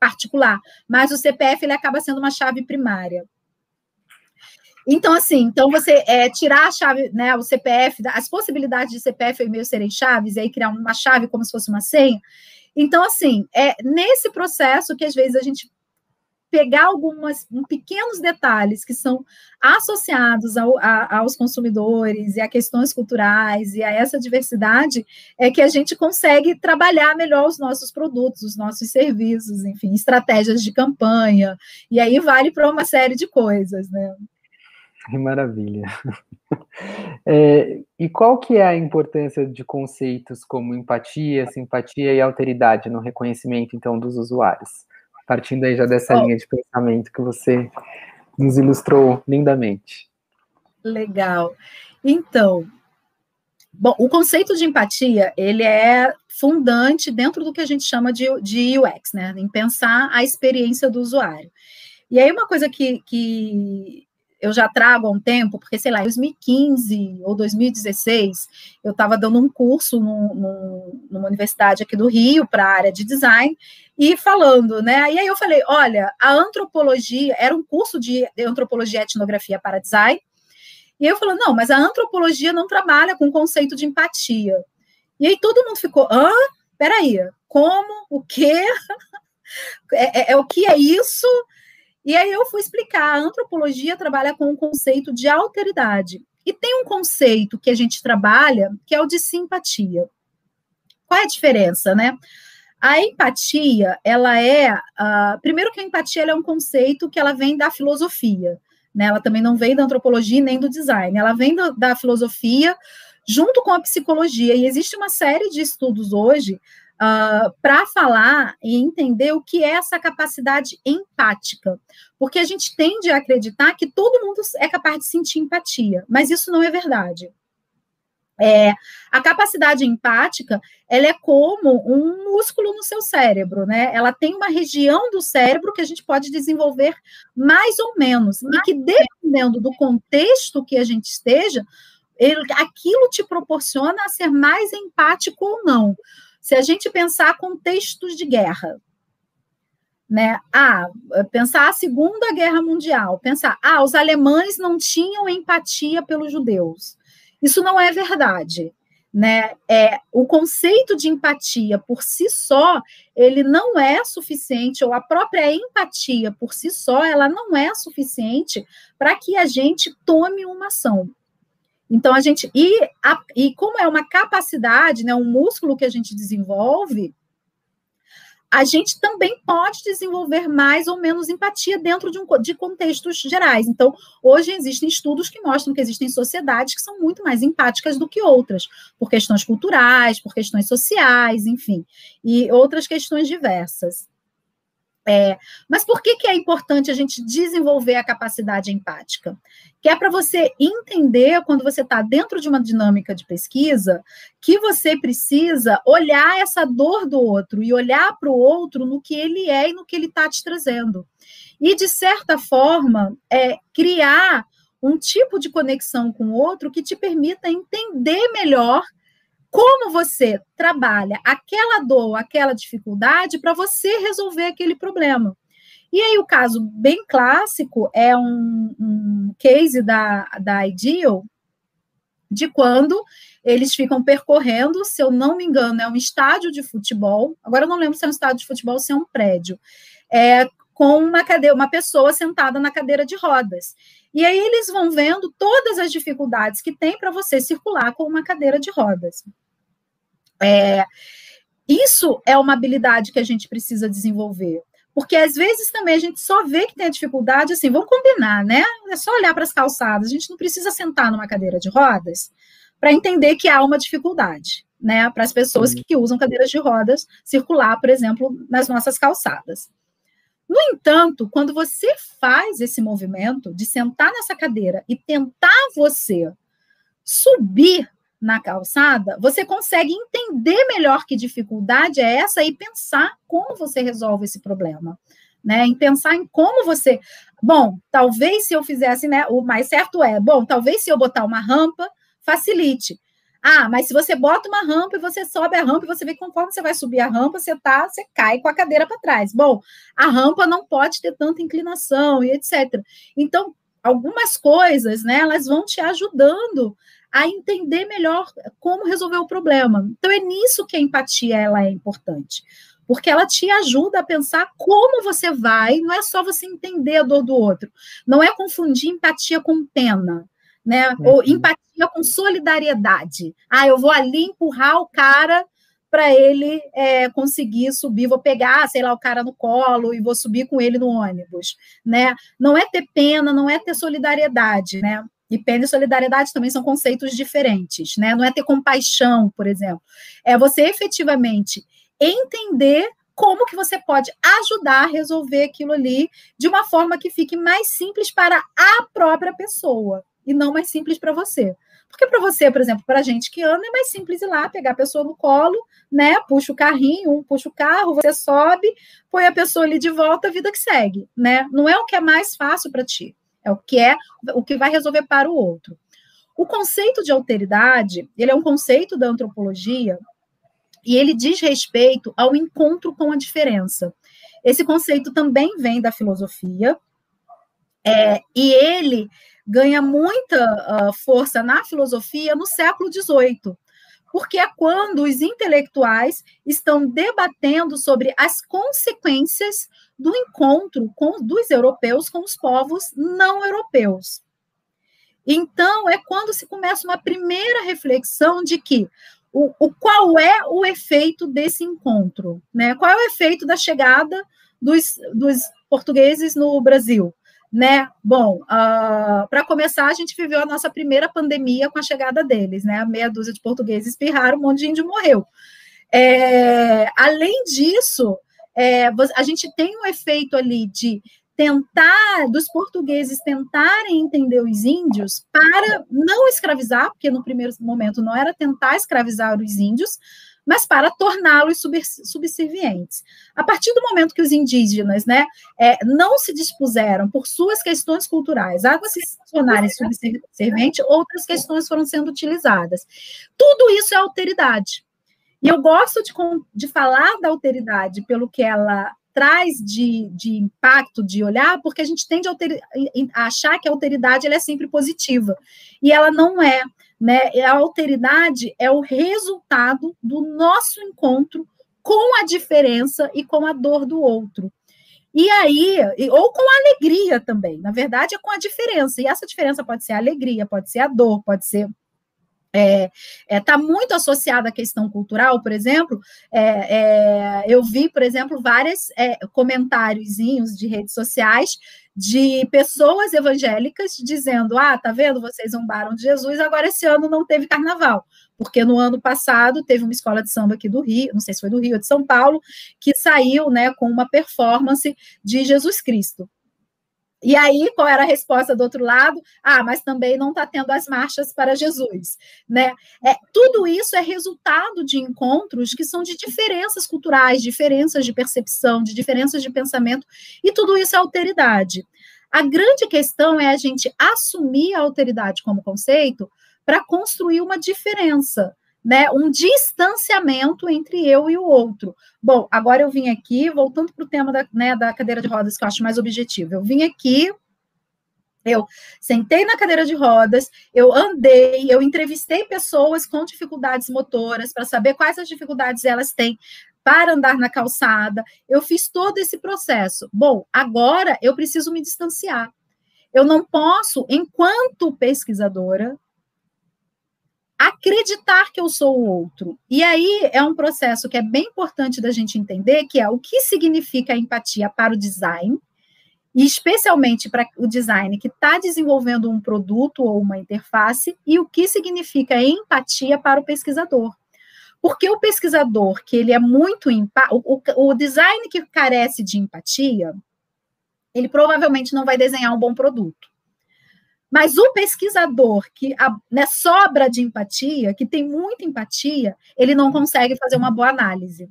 B: particular, mas o CPF ele acaba sendo uma chave primária. Então, assim, você tirar a chave, né, o CPF, as possibilidades de CPF e e-mail serem chaves, e aí criar uma chave como se fosse uma senha. Então, assim, nesse processo que, às vezes, a gente pegar pequenos detalhes que são associados aos consumidores e a questões culturais e a essa diversidade, é que a gente consegue trabalhar melhor os nossos produtos, os nossos serviços, enfim, estratégias de campanha, e aí vale para uma série de coisas, né?
A: Que maravilha. E qual que é a importância de conceitos como empatia, simpatia e alteridade no reconhecimento, então, dos usuários? Partindo aí já dessa linha de pensamento que você nos ilustrou lindamente. Legal.
B: Então, bom, o conceito de empatia, ele é fundante dentro do que a gente chama de UX, né? Em pensar a experiência do usuário. E aí, uma coisa que eu já trago há um tempo, porque, sei lá, em 2015 ou 2016, eu estava dando um curso numa universidade aqui do Rio, para a área de design, e falando, né? E aí eu falei, olha, a antropologia, era um curso de antropologia e etnografia para design, e aí eu falei, não, mas a antropologia não trabalha com o conceito de empatia. E aí todo mundo ficou, peraí, como? O quê? O que é isso? E aí eu fui explicar, a antropologia trabalha com o conceito de alteridade. E tem um conceito que a gente trabalha, que é o de simpatia. Qual é a diferença, né? A empatia, ela primeiro que a empatia ela é um conceito que ela vem da filosofia, né? Ela também não vem da antropologia nem do design, ela vem da filosofia junto com a psicologia, e existe uma série de estudos hoje para falar e entender o que é essa capacidade empática, porque a gente tende a acreditar que todo mundo é capaz de sentir empatia, mas isso não é verdade. A capacidade empática, ela é como um músculo no seu cérebro, né? Ela tem uma região do cérebro que a gente pode desenvolver mais ou menos, e que dependendo do contexto que a gente esteja, aquilo te proporciona a ser mais empático ou não. Se a gente pensar contextos de guerra, né? Pensar a Segunda Guerra Mundial, pensar, os alemães não tinham empatia pelos judeus. Isso não é verdade. né? O conceito de empatia por si só, ele não é suficiente, ou a própria empatia por si só, ela não é suficiente para que a gente tome uma ação. Então, e como é uma capacidade, né, um músculo que a gente desenvolve, a gente também pode desenvolver mais ou menos empatia dentro de contextos gerais. Então, hoje existem estudos que mostram que existem sociedades que são muito mais empáticas do que outras, por questões culturais, por questões sociais, enfim, e outras questões diversas. Mas por que é importante a gente desenvolver a capacidade empática? Que é para você entender, quando você está dentro de uma dinâmica de pesquisa, que você precisa olhar essa dor do outro e olhar para o outro no que ele é e no que ele está te trazendo. E, de certa forma, criar um tipo de conexão com o outro que te permita entender melhor como você trabalha aquela dor, aquela dificuldade para você resolver aquele problema. E aí o caso bem clássico é um case da Ideal, de quando eles ficam percorrendo, se eu não me engano, é um estádio de futebol, agora eu não lembro se é um estádio de futebol ou se é um prédio, com uma pessoa sentada na cadeira de rodas. E aí eles vão vendo todas as dificuldades que tem para você circular com uma cadeira de rodas. Isso é uma habilidade que a gente precisa desenvolver. Porque, às vezes, também a gente só vê que tem a dificuldade, assim, vamos combinar, né? É só olhar para as calçadas, a gente não precisa sentar numa cadeira de rodas para entender que há uma dificuldade, né? Para as pessoas que usam cadeiras de rodas circular, por exemplo, nas nossas calçadas. No entanto, quando você faz esse movimento de sentar nessa cadeira e tentar você subir na calçada, você consegue entender melhor que dificuldade é essa e pensar como você resolve esse problema, né? Em pensar em como você... Bom, talvez se eu fizesse, né? O mais certo talvez se eu botar uma rampa, facilite. Mas se você bota uma rampa e você sobe a rampa e você vê que conforme você vai subir a rampa, você cai com a cadeira para trás. Bom, a rampa não pode ter tanta inclinação e etc. Então, algumas coisas, né, elas vão te ajudando a entender melhor como resolver o problema. Então, é nisso que a empatia ela é importante, porque ela te ajuda a pensar como você vai, não é só você entender a dor do outro, não é confundir empatia com pena, né? Ou empatia com solidariedade. Eu vou ali empurrar o cara para ele conseguir subir, vou pegar, sei lá, o cara no colo e vou subir com ele no ônibus, né? Não é ter pena, não é ter solidariedade, né? E pena e solidariedade também são conceitos diferentes, né? Não é ter compaixão, por exemplo. É você efetivamente entender como que você pode ajudar a resolver aquilo ali de uma forma que fique mais simples para a própria pessoa e não mais simples para você. Porque para você, por exemplo, para a gente que anda, é mais simples ir lá, pegar a pessoa no colo, né? Puxa o carrinho, puxa o carro, você sobe, põe a pessoa ali de volta, a vida que segue, né? Não é o que é mais fácil para ti. É o que vai resolver para o outro. O conceito de alteridade, ele é um conceito da antropologia e ele diz respeito ao encontro com a diferença. Esse conceito também vem da filosofia e ele ganha muita força na filosofia no século XVIII, porque é quando os intelectuais estão debatendo sobre as consequências do encontro dos europeus com os povos não europeus. Então, é quando se começa uma primeira reflexão de que qual é o efeito desse encontro, né? Qual é o efeito da chegada dos portugueses no Brasil? Né? Bom, para começar, a gente viveu a nossa primeira pandemia com a chegada deles, né? Meia dúzia de portugueses espirraram, um monte de índio morreu. Além disso, a gente tem um efeito ali de dos portugueses tentarem entender os índios para não escravizar, porque no primeiro momento não era tentar escravizar os índios, mas para torná-los subservientes. A partir do momento que os indígenas, né, não se dispuseram, por suas questões culturais, a se tornarem subservientes, outras questões foram sendo utilizadas. Tudo isso é alteridade. E eu gosto de falar da alteridade pelo que ela traz de impacto, de olhar, porque a gente tende a achar que a alteridade ela é sempre positiva, e ela não é. né? A alteridade é o resultado do nosso encontro com a diferença e com a dor do outro. E aí, ou com a alegria também, na verdade é com a diferença, e essa diferença pode ser a alegria, pode ser a dor, pode ser... Está muito associada à questão cultural, por exemplo, eu vi, por exemplo, vários comentáriozinhos de redes sociais de pessoas evangélicas dizendo, tá vendo, vocês zombaram de Jesus, agora esse ano não teve carnaval, porque no ano passado teve uma escola de samba aqui do Rio, não sei se foi do Rio ou de São Paulo, que saiu, né, com uma performance de Jesus Cristo. E aí, qual era a resposta do outro lado? Mas também não está tendo as marchas para Jesus, né? Tudo isso é resultado de encontros que são de diferenças culturais, diferenças de percepção, de diferenças de pensamento, e tudo isso é alteridade. A grande questão é a gente assumir a alteridade como conceito para construir uma diferença, né, um distanciamento entre eu e o outro. Bom, agora eu vim aqui, voltando para o tema da cadeira de rodas, que eu acho mais objetivo. Eu vim aqui, eu sentei na cadeira de rodas, eu andei, eu entrevistei pessoas com dificuldades motoras para saber quais as dificuldades elas têm para andar na calçada. Eu fiz todo esse processo. Bom, agora eu preciso me distanciar. Eu não posso, enquanto pesquisadora, acreditar que eu sou o outro. E aí é um processo que é bem importante da gente entender, que é o que significa a empatia para o design, e especialmente para o design que está desenvolvendo um produto ou uma interface, e o que significa a empatia para o pesquisador. Porque o pesquisador, que ele é muito o design que carece de empatia, ele provavelmente não vai desenhar um bom produto. Mas o pesquisador que sobra de empatia, que tem muita empatia, ele não consegue fazer uma boa análise.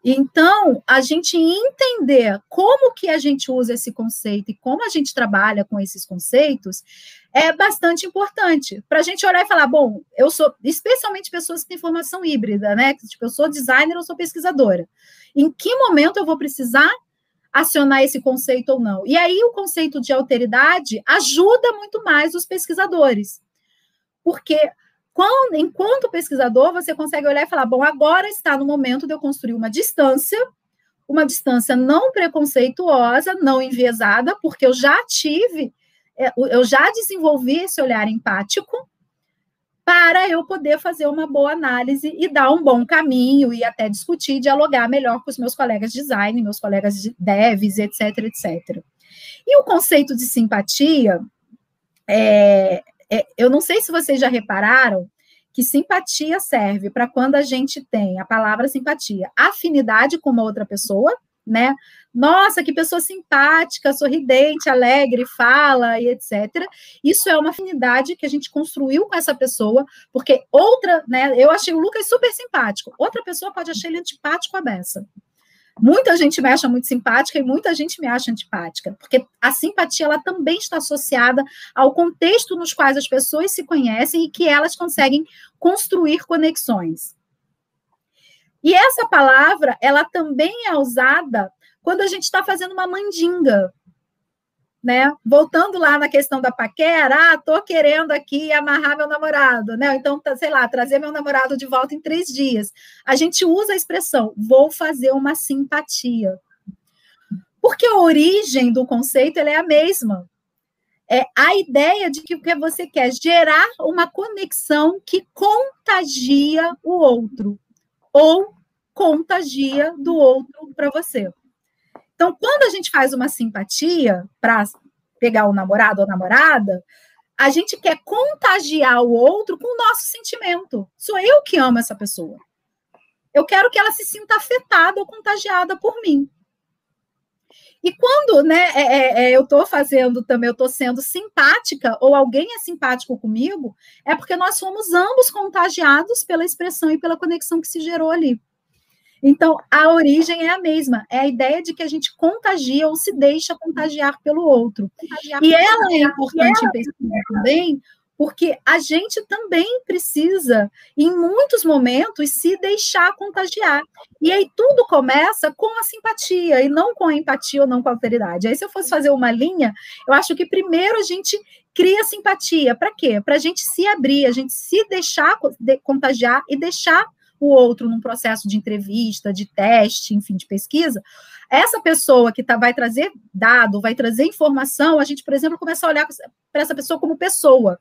B: Então, a gente entender como que a gente usa esse conceito e como a gente trabalha com esses conceitos é bastante importante. Para a gente olhar e falar, bom, eu sou, especialmente pessoas que têm formação híbrida, né? Tipo, eu sou designer, eu sou pesquisadora. Em que momento eu vou precisar acionar esse conceito ou não? E aí o conceito de alteridade ajuda muito mais os pesquisadores, porque enquanto pesquisador você consegue olhar e falar, bom, agora está no momento de eu construir uma distância não preconceituosa, não enviesada, porque eu já desenvolvi esse olhar empático para eu poder fazer uma boa análise e dar um bom caminho e até discutir, dialogar melhor com os meus colegas de design, meus colegas de devs, etc, etc. E o conceito de simpatia, eu não sei se vocês já repararam que simpatia serve para quando a gente tem a palavra simpatia, afinidade com uma outra pessoa, né? Nossa, que pessoa simpática, sorridente, alegre, fala e etc. Isso é uma afinidade que a gente construiu com essa pessoa, porque outra, né? Eu achei o Lucas super simpático, outra pessoa pode achar ele antipático à beça. Muita gente me acha muito simpática e muita gente me acha antipática, porque a simpatia ela também está associada ao contexto nos quais as pessoas se conhecem e que elas conseguem construir conexões. E essa palavra, ela também é usada quando a gente está fazendo uma mandinga, né? Voltando lá na questão da paquera, estou querendo aqui amarrar meu namorado, né? Então, sei lá, trazer meu namorado de volta em 3 dias. A gente usa a expressão, vou fazer uma simpatia. Porque a origem do conceito ela é a mesma. É a ideia de que o que você quer gerar uma conexão que contagia o outro, ou contagia do outro para você. Então, quando a gente faz uma simpatia para pegar o namorado ou namorada, a gente quer contagiar o outro com o nosso sentimento. Sou eu que amo essa pessoa. Eu quero que ela se sinta afetada ou contagiada por mim. E quando, né, eu estou fazendo também, eu estou sendo simpática, ou alguém é simpático comigo, é porque nós fomos ambos contagiados pela expressão e pela conexão que se gerou ali. Então, a origem é a mesma, é a ideia de que a gente contagia ou se deixa contagiar pelo outro. E ela é importante em pesquisa também, porque a gente também precisa, em muitos momentos, se deixar contagiar. E aí tudo começa com a simpatia, e não com a empatia ou não com a alteridade. Aí, se eu fosse fazer uma linha, eu acho que primeiro a gente cria simpatia. Para quê? Para a gente se abrir, a gente se deixar contagiar e deixar o outro num processo de entrevista, de teste, enfim, de pesquisa. Essa pessoa que vai trazer dado, vai trazer informação, a gente, por exemplo, começa a olhar para essa pessoa como pessoa,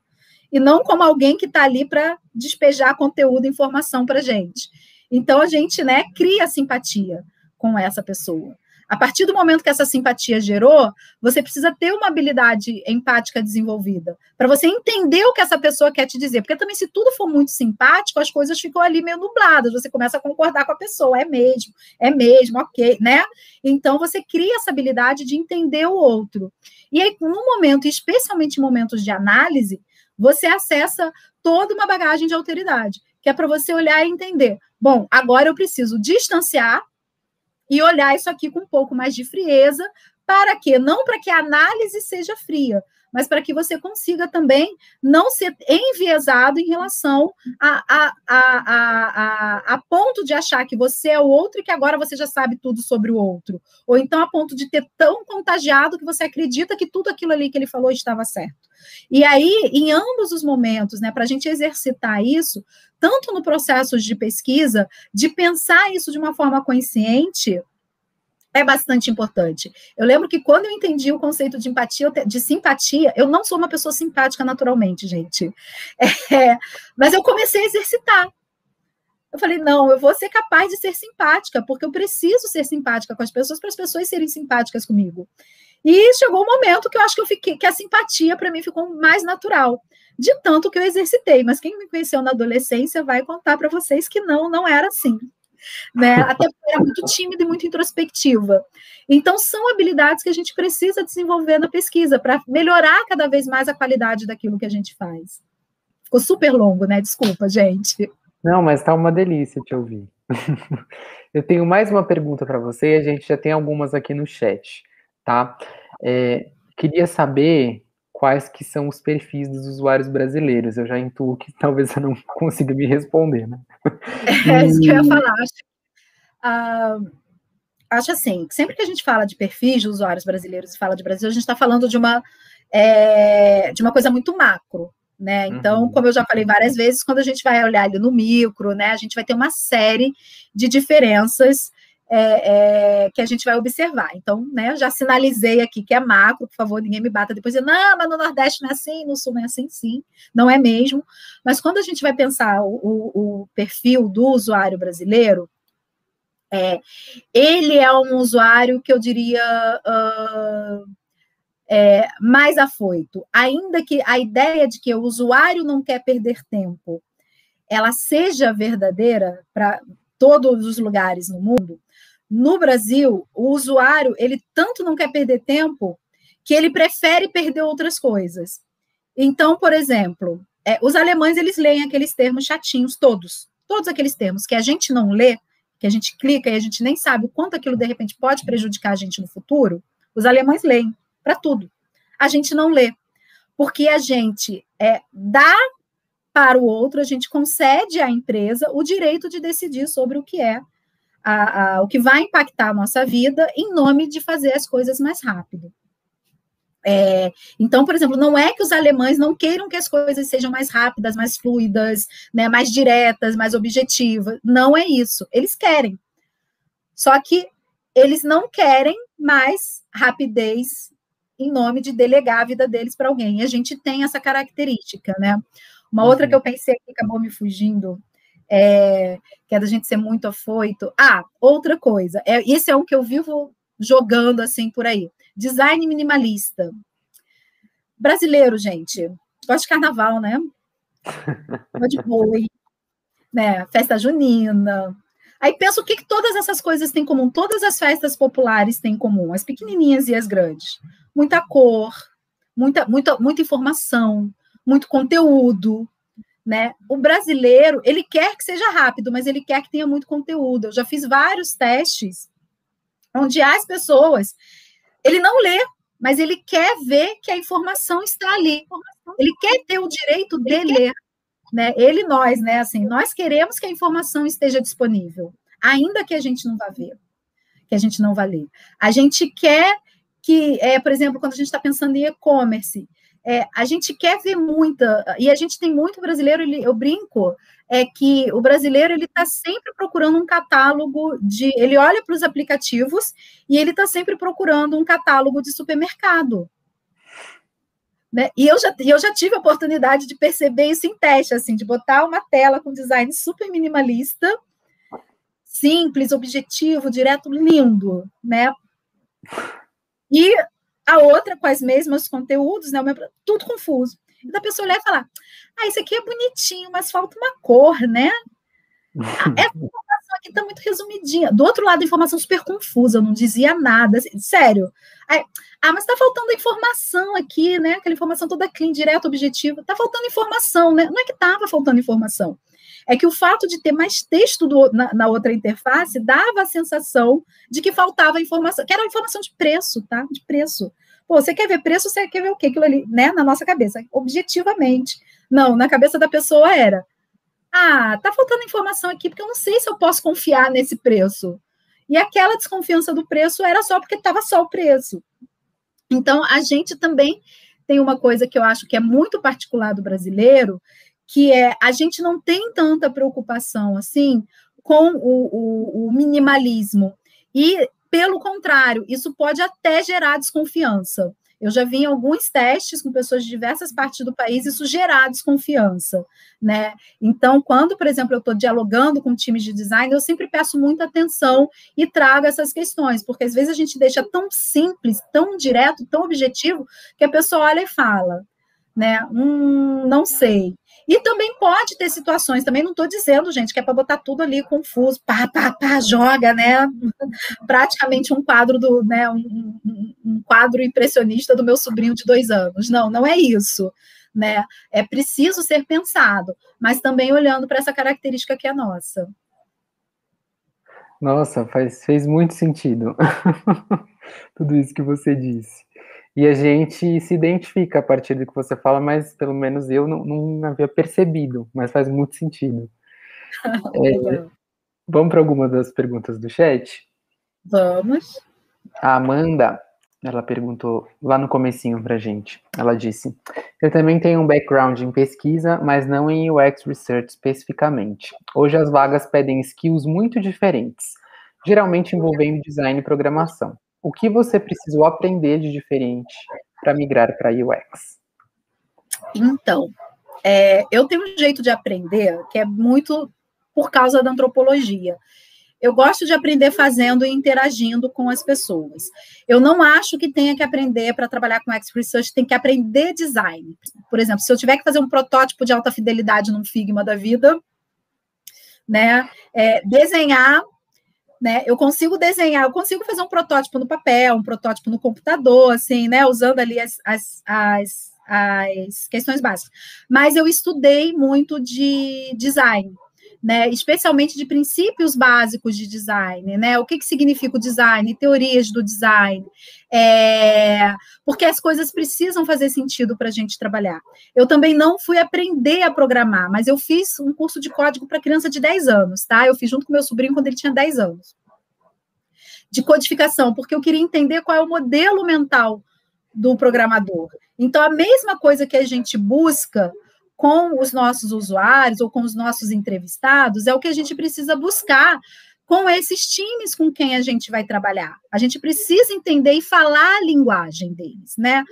B: e não como alguém que está ali para despejar conteúdo e informação para a gente. Então, a gente, né, cria simpatia com essa pessoa. A partir do momento que essa simpatia gerou, você precisa ter uma habilidade empática desenvolvida, para você entender o que essa pessoa quer te dizer. Porque também, se tudo for muito simpático, as coisas ficam ali meio nubladas, você começa a concordar com a pessoa, é mesmo, ok, né? Então, você cria essa habilidade de entender o outro. E aí, no momento, especialmente em momentos de análise, você acessa toda uma bagagem de alteridade, que é para você olhar e entender. Bom, agora eu preciso distanciar e olhar isso aqui com um pouco mais de frieza, para quê? Não para que a análise seja fria, mas para que você consiga também não ser enviesado em relação a ponto de achar que você é o outro e que agora você já sabe tudo sobre o outro. Ou então a ponto de ter tão contagiado que você acredita que tudo aquilo ali que ele falou estava certo. E aí, em ambos os momentos, né, para a gente exercitar isso, tanto no processo de pesquisa, de pensar isso de uma forma consciente, é bastante importante. Eu lembro que quando eu entendi o conceito de empatia, de simpatia, eu não sou uma pessoa simpática naturalmente, gente. Mas eu comecei a exercitar. Eu falei, não, eu vou ser capaz de ser simpática, porque eu preciso ser simpática com as pessoas para as pessoas serem simpáticas comigo. E chegou um momento que eu acho que a simpatia para mim ficou mais natural, de tanto que eu exercitei. Mas quem me conheceu na adolescência vai contar para vocês que não era assim. Né? Até porque era muito tímida e muito introspectiva. Então, são habilidades que a gente precisa desenvolver na pesquisa para melhorar cada vez mais a qualidade daquilo que a gente faz. Ficou super longo, né? Desculpa, gente.
A: Não, mas tá uma delícia te ouvir. Eu tenho mais uma pergunta para você, e a gente já tem algumas aqui no chat, tá? Queria saber quais que são os perfis dos usuários brasileiros. Eu já intuo que talvez você não consiga me responder, né?
B: É isso que eu ia falar. Acho assim, sempre que a gente fala de perfis de usuários brasileiros e fala de Brasil, a gente está falando de uma coisa muito macro, né? Então, como eu já falei várias vezes, quando a gente vai olhar ali no micro, né, a gente vai ter uma série de diferenças que a gente vai observar. Então, né, eu já sinalizei aqui que é macro, por favor, ninguém me bata depois e não, mas no Nordeste não é assim, no Sul não é assim, sim, não é mesmo. Mas quando a gente vai pensar o perfil do usuário brasileiro, ele é um usuário que eu diria mais afoito, ainda que a ideia de que o usuário não quer perder tempo, ela seja verdadeira para todos os lugares no mundo. No Brasil, o usuário, ele tanto não quer perder tempo que ele prefere perder outras coisas. Então, por exemplo, os alemães, eles leem aqueles termos chatinhos, todos aqueles termos que a gente não lê, que a gente clica e a gente nem sabe o quanto aquilo, de repente, pode prejudicar a gente no futuro, os alemães leem para tudo. A gente não lê, porque a gente dá para o outro, a gente concede à empresa o direito de decidir sobre o que o que vai impactar a nossa vida em nome de fazer as coisas mais rápido. Então, por exemplo, não é que os alemães não queiram que as coisas sejam mais rápidas, mais fluidas, né, mais diretas, mais objetivas. Não é isso. Eles querem. Só que eles não querem mais rapidez em nome de delegar a vida deles para alguém. E a gente tem essa característica, né? Uma outra que eu pensei que acabou me fugindo, que é da gente ser muito afoito. Outra coisa. Esse é um que eu vivo jogando assim por aí. Design minimalista. Brasileiro, gente, gosta de carnaval, né? Gosta de boi, né? Festa junina. Aí penso o que todas essas coisas têm em comum. Todas as festas populares têm em comum, as pequenininhas e as grandes. Muita cor, muita informação, muito conteúdo, né? O brasileiro, ele quer que seja rápido, mas ele quer que tenha muito conteúdo. Eu já fiz vários testes onde as pessoas... Ele não lê, mas ele quer ver que a informação está ali. Ele quer ter o direito de ler, né? Nós, né? Assim, nós queremos que a informação esteja disponível, ainda que a gente não vá ver, que a gente não vá ler. A gente quer que, por exemplo, quando a gente está pensando em e-commerce, a gente quer ver muita, e a gente tem muito brasileiro, eu brinco, que o brasileiro ele está sempre procurando um catálogo ele olha para os aplicativos e ele está sempre procurando um catálogo de supermercado. Né? E eu já tive a oportunidade de perceber isso em teste, assim, de botar uma tela com design super minimalista, simples, objetivo, direto, lindo, né? E a outra com as mesmos conteúdos, né? Tudo confuso. E da pessoa olhar e falar, isso aqui é bonitinho, mas falta uma cor, né? Essa informação aqui está muito resumidinha. Do outro lado, a informação super confusa, não dizia nada, assim, sério. Mas está faltando informação aqui, né? Aquela informação toda clean, direto, objetiva. Está faltando informação, né? Não é que estava faltando informação. É que o fato de ter mais texto na outra interface dava a sensação de que faltava informação, que era informação de preço, tá? De preço. Pô, você quer ver preço, você quer ver o quê? Aquilo ali, né? Na nossa cabeça, objetivamente. Não, na cabeça da pessoa era, tá faltando informação aqui, porque eu não sei se eu posso confiar nesse preço. E aquela desconfiança do preço era só porque estava só o preço. Então, a gente também tem uma coisa que eu acho que é muito particular do brasileiro, que a gente não tem tanta preocupação assim com o minimalismo. E, pelo contrário, isso pode até gerar desconfiança. Eu já vi em alguns testes com pessoas de diversas partes do país isso gerar desconfiança, né? Então, quando, por exemplo, eu estou dialogando com times de design, eu sempre peço muita atenção e trago essas questões, porque às vezes a gente deixa tão simples, tão direto, tão objetivo, que a pessoa olha e fala, né? Não sei. E também pode ter situações, também não estou dizendo, gente, que é para botar tudo ali confuso, joga, né? Praticamente um quadro né? Um quadro impressionista do meu sobrinho de 2 anos. Não é isso, né? É preciso ser pensado, mas também olhando para essa característica que é nossa.
A: Nossa, fez muito sentido tudo isso que você disse. E a gente se identifica a partir do que você fala, mas pelo menos eu não havia percebido, mas faz muito sentido. Vamos para alguma das perguntas do chat?
B: Vamos.
A: A Amanda, ela perguntou lá no comecinho pra gente. Ela disse, eu também tenho um background em pesquisa, mas não em UX Research especificamente. Hoje as vagas pedem skills muito diferentes, geralmente envolvendo design e programação. O que você precisou aprender de diferente para migrar para UX?
B: Então, eu tenho um jeito de aprender que é muito por causa da antropologia. Eu gosto de aprender fazendo e interagindo com as pessoas. Eu não acho que tenha que aprender para trabalhar com UX Research, tem que aprender design. Por exemplo, se eu tiver que fazer um protótipo de alta fidelidade num Figma da vida, né, desenhar, né, eu consigo desenhar, eu consigo fazer um protótipo no papel, um protótipo no computador, assim, né, usando ali as questões básicas. Mas eu estudei muito de design, né, especialmente de princípios básicos de design, né, o que significa o design, teorias do design, porque as coisas precisam fazer sentido para a gente trabalhar. Eu também não fui aprender a programar, mas eu fiz um curso de código para criança de 10 anos, tá? Eu fiz junto com meu sobrinho quando ele tinha 10 anos, de codificação, porque eu queria entender qual é o modelo mental do programador. Então, a mesma coisa que a gente busca com os nossos usuários ou com os nossos entrevistados, é o que a gente precisa buscar com esses times com quem a gente vai trabalhar. A gente precisa entender e falar a linguagem deles, né?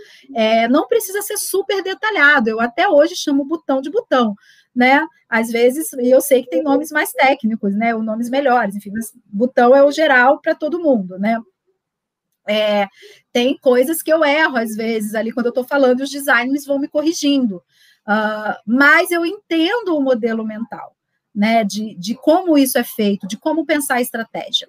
B: Não precisa ser super detalhado, eu até hoje chamo botão de botão, né? Às vezes, eu sei que tem nomes mais técnicos, né? Ou nomes melhores, enfim, mas botão é o geral para todo mundo, né? Tem coisas que eu erro, às vezes, ali quando eu estou falando, os designers vão me corrigindo. Mas eu entendo o modelo mental, né, de como isso é feito, de como pensar a estratégia.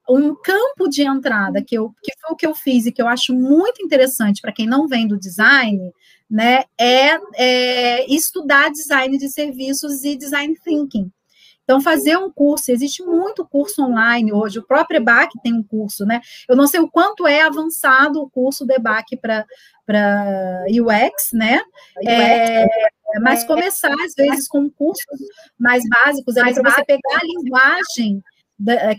B: Um campo de entrada que foi o que eu fiz e que eu acho muito interessante para quem não vem do design, né, é estudar design de serviços e design thinking. Então, fazer um curso, existe muito curso online hoje, o próprio EBAC tem um curso, né? Eu não sei o quanto é avançado o curso do EBAC para UX, né? Mas começar, às vezes, com cursos mais básicos, para você pegar a linguagem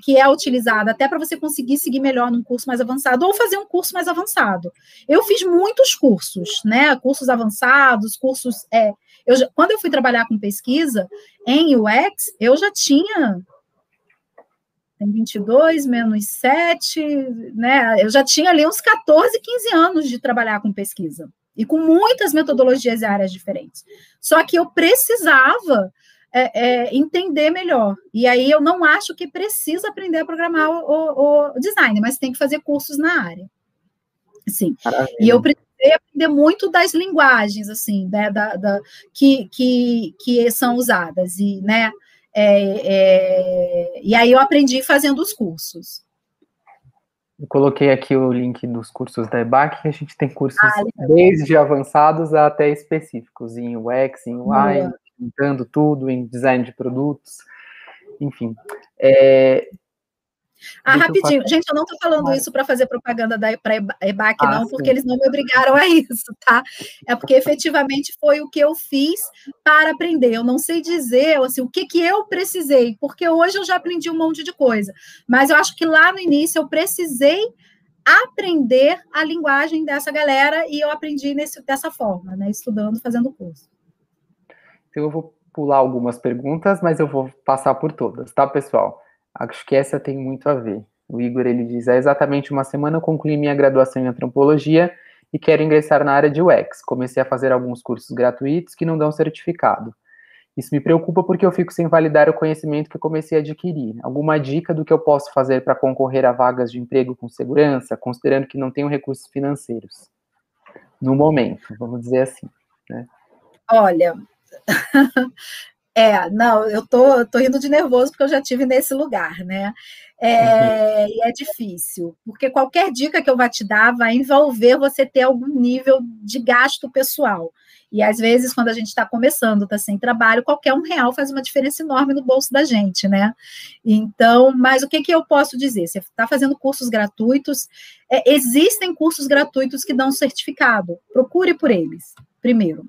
B: que é utilizada até para você conseguir seguir melhor num curso mais avançado ou fazer um curso mais avançado. Eu fiz muitos cursos, né? Cursos avançados, cursos. Quando eu fui trabalhar com pesquisa em UX, eu já tinha. Tem 22 menos 7, né? Eu já tinha ali uns 14, 15 anos de trabalhar com pesquisa. E com muitas metodologias e áreas diferentes. Só que eu precisava entender melhor. E aí eu não acho que precisa aprender a programar o design, mas tem que fazer cursos na área. Assim. E eu precisei aprender muito das linguagens, assim, né, que são usadas. E, né, e aí eu aprendi fazendo os cursos.
A: Eu coloquei aqui o link dos cursos da EBAC, a gente tem cursos desde avançados até específicos, em UX, em UI, juntando tudo, em design de produtos, enfim.
B: Rapidinho, gente, eu não estou falando isso para fazer propaganda para a EBAC, não, porque eles não me obrigaram a isso, tá? É porque efetivamente foi o que eu fiz para aprender. Eu não sei dizer assim, o que eu precisei, porque hoje eu já aprendi um monte de coisa, mas eu acho que lá no início eu precisei aprender a linguagem dessa galera e eu aprendi dessa forma, né? Estudando, fazendo curso.
A: Então eu vou pular algumas perguntas, mas eu vou passar por todas, tá, pessoal? Acho que essa tem muito a ver. O Igor, ele diz, há exatamente uma semana eu concluí minha graduação em antropologia e quero ingressar na área de UX. Comecei a fazer alguns cursos gratuitos que não dão certificado. Isso me preocupa porque eu fico sem validar o conhecimento que eu comecei a adquirir. Alguma dica do que eu posso fazer para concorrer a vagas de emprego com segurança, considerando que não tenho recursos financeiros? No momento, vamos dizer assim, né?
B: Olha... não, eu tô rindo de nervoso porque eu já estive nesse lugar, né? E é difícil, porque qualquer dica que eu vá te dar vai envolver você ter algum nível de gasto pessoal. E às vezes, quando a gente está começando, está sem trabalho, qualquer R$1 faz uma diferença enorme no bolso da gente, né? Então, mas o que eu posso dizer? Você está fazendo cursos gratuitos, existem cursos gratuitos que dão certificado, procure por eles, primeiro.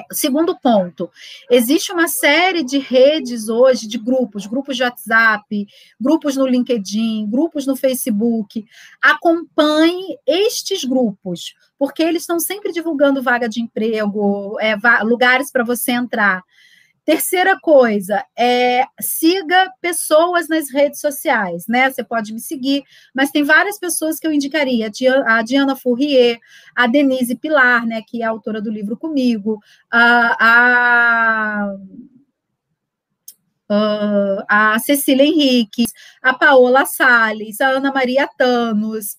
B: Segundo ponto, existe uma série de redes hoje, de grupos de WhatsApp, grupos no LinkedIn, grupos no Facebook. Acompanhe estes grupos, porque eles estão sempre divulgando vaga de emprego, lugares para você entrar. Terceira coisa, siga pessoas nas redes sociais, né? Você pode me seguir, mas tem várias pessoas que eu indicaria, a Diana Fourrier, a Denise Pilar, né, que é a autora do livro comigo, a Cecília Henriques, a Paola Salles, a Ana Maria Thanos,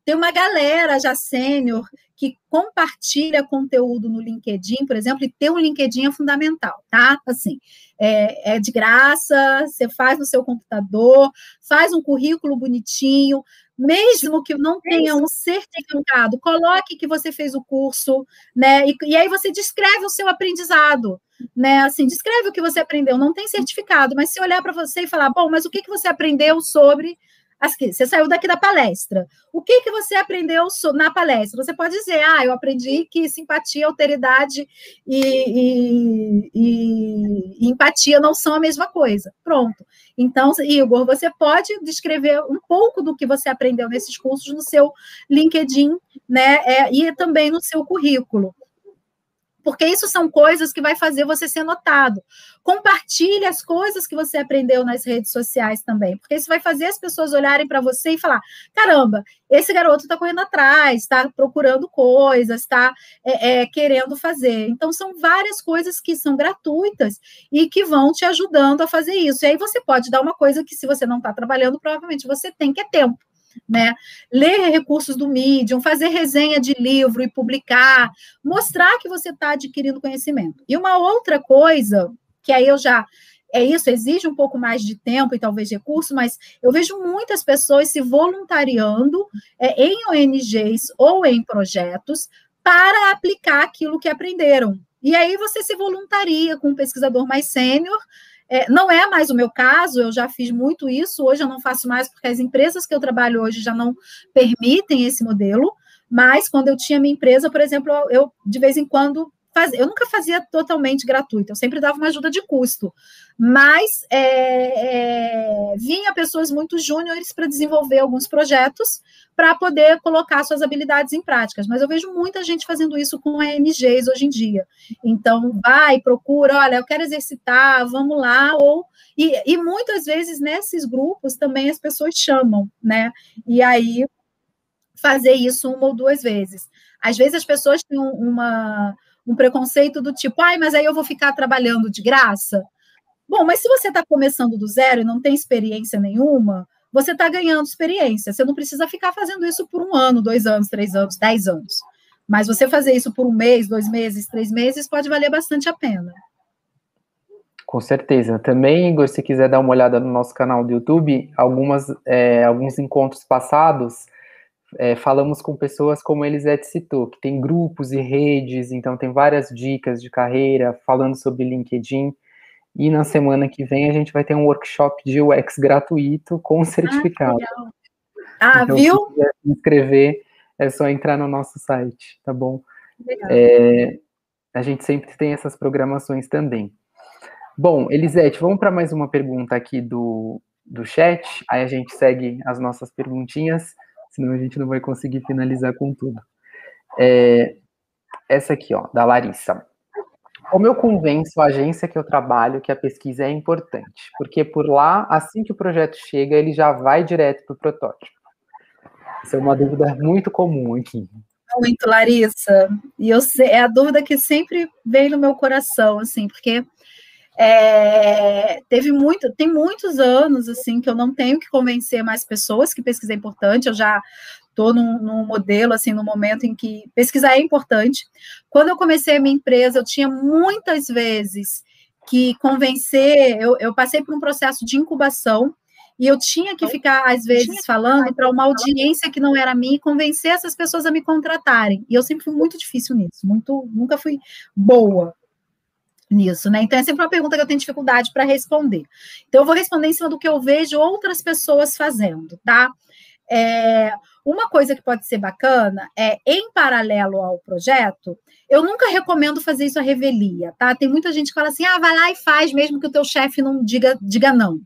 B: tem uma galera já sênior que compartilha conteúdo no LinkedIn, por exemplo, e ter um LinkedIn é fundamental, tá? Assim, é de graça, você faz no seu computador, faz um currículo bonitinho, mesmo que não tenha um certificado, coloque que você fez o curso, né? E aí você descreve o seu aprendizado, né? Assim, descreve o que você aprendeu, não tem certificado, mas se olhar para você e falar, bom, mas o que você aprendeu sobre... Assim, você saiu daqui da palestra. O que você aprendeu na palestra? Você pode dizer, eu aprendi que simpatia, alteridade e empatia não são a mesma coisa. Pronto. Então, Igor, você pode descrever um pouco do que você aprendeu nesses cursos no seu LinkedIn, né? E também no seu currículo. Porque isso são coisas que vai fazer você ser notado. Compartilhe as coisas que você aprendeu nas redes sociais também, porque isso vai fazer as pessoas olharem para você e falar, caramba, esse garoto está correndo atrás, está procurando coisas, está querendo fazer. Então, são várias coisas que são gratuitas e que vão te ajudando a fazer isso. E aí você pode dar uma coisa que, se você não está trabalhando, provavelmente você tem, que é tempo. Né? Ler recursos do Medium, fazer resenha de livro e publicar, mostrar que você está adquirindo conhecimento. E uma outra coisa, que aí isso exige um pouco mais de tempo e talvez recurso, mas eu vejo muitas pessoas se voluntariando em ONGs ou em projetos para aplicar aquilo que aprenderam. E aí você se voluntaria com um pesquisador mais sênior. Não é mais o meu caso, eu já fiz muito isso, hoje eu não faço mais porque as empresas que eu trabalho hoje já não permitem esse modelo, mas quando eu tinha minha empresa, por exemplo, eu de vez em quando eu nunca fazia totalmente gratuito, eu sempre dava uma ajuda de custo, mas vinha pessoas muito júniores para desenvolver alguns projetos para poder colocar suas habilidades em práticas, mas eu vejo muita gente fazendo isso com ONGs hoje em dia. Então, vai, procura, olha, eu quero exercitar, vamos lá, e muitas vezes nesses grupos também as pessoas chamam, né? E aí fazer isso 1 ou 2 vezes. Às vezes as pessoas têm um preconceito do tipo, mas aí eu vou ficar trabalhando de graça? Bom, mas se você está começando do zero e não tem experiência nenhuma, você está ganhando experiência. Você não precisa ficar fazendo isso por 1 ano, 2 anos, 3 anos, 10 anos. Mas você fazer isso por 1 mês, 2 meses, 3 meses, pode valer bastante a pena.
A: Com certeza. Também, Igor, se quiser dar uma olhada no nosso canal do YouTube, alguns encontros passados, falamos com pessoas como a Elisete citou, que tem grupos e redes, então tem várias dicas de carreira, falando sobre LinkedIn. E na semana que vem a gente vai ter um workshop de UX gratuito com certificado. Então,
B: viu?
A: se quiser se inscrever, é só entrar no nosso site, tá bom? A gente sempre tem essas programações também. Bom, Elisete, vamos para mais uma pergunta aqui do chat, aí a gente segue as nossas perguntinhas, senão a gente não vai conseguir finalizar com tudo. Essa aqui, ó, da Larissa. Como eu convenço a agência que eu trabalho que a pesquisa é importante? Porque por lá, assim que o projeto chega, ele já vai direto para o protótipo. Isso é uma dúvida muito comum aqui.
B: Muito, Larissa. E é a dúvida que sempre vem no meu coração, assim, porque tem muitos anos, assim, que eu não tenho que convencer mais pessoas que pesquisa é importante. Eu já estou num modelo, assim, no momento em que pesquisar é importante. Quando eu comecei a minha empresa, eu tinha muitas vezes que convencer, eu passei por um processo de incubação, e eu tinha que ficar, às vezes, falando para uma audiência que não era minha e convencer essas pessoas a me contratarem. E eu sempre fui muito difícil nisso, nunca fui boa nisso, né? Então, é sempre uma pergunta que eu tenho dificuldade para responder. Então, eu vou responder em cima do que eu vejo outras pessoas fazendo, tá? Uma coisa que pode ser bacana em paralelo ao projeto, eu nunca recomendo fazer isso à revelia, tá? Tem muita gente que fala assim, vai lá e faz, mesmo que o teu chefe não diga não,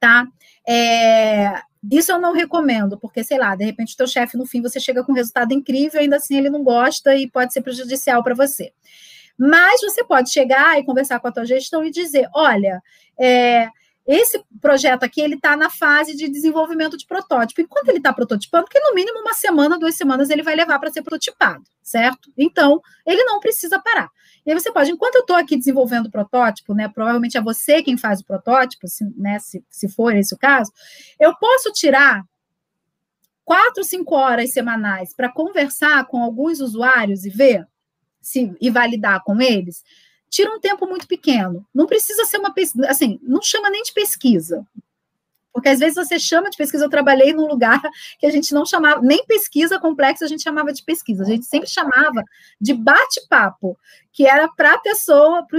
B: tá? Isso eu não recomendo, porque, sei lá, de repente o teu chefe, no fim, você chega com um resultado incrível, ainda assim ele não gosta e pode ser prejudicial para você. Mas você pode chegar e conversar com a tua gestão e dizer, olha, esse projeto aqui, ele está na fase de desenvolvimento de protótipo. Enquanto ele está prototipando, que no mínimo 1 semana, 2 semanas, ele vai levar para ser prototipado, certo? Então, ele não precisa parar. E aí você pode, enquanto eu estou aqui desenvolvendo o protótipo, né, provavelmente é você quem faz o protótipo, se for esse o caso, eu posso tirar 4, 5 horas semanais para conversar com alguns usuários e ver e validar com eles. Tira um tempo muito pequeno. Não precisa ser uma pesquisa, assim, não chama nem de pesquisa. Porque às vezes você chama de pesquisa, eu trabalhei num lugar que a gente não chamava, nem pesquisa complexa a gente chamava de pesquisa, a gente sempre chamava de bate-papo, que era para a pessoa, para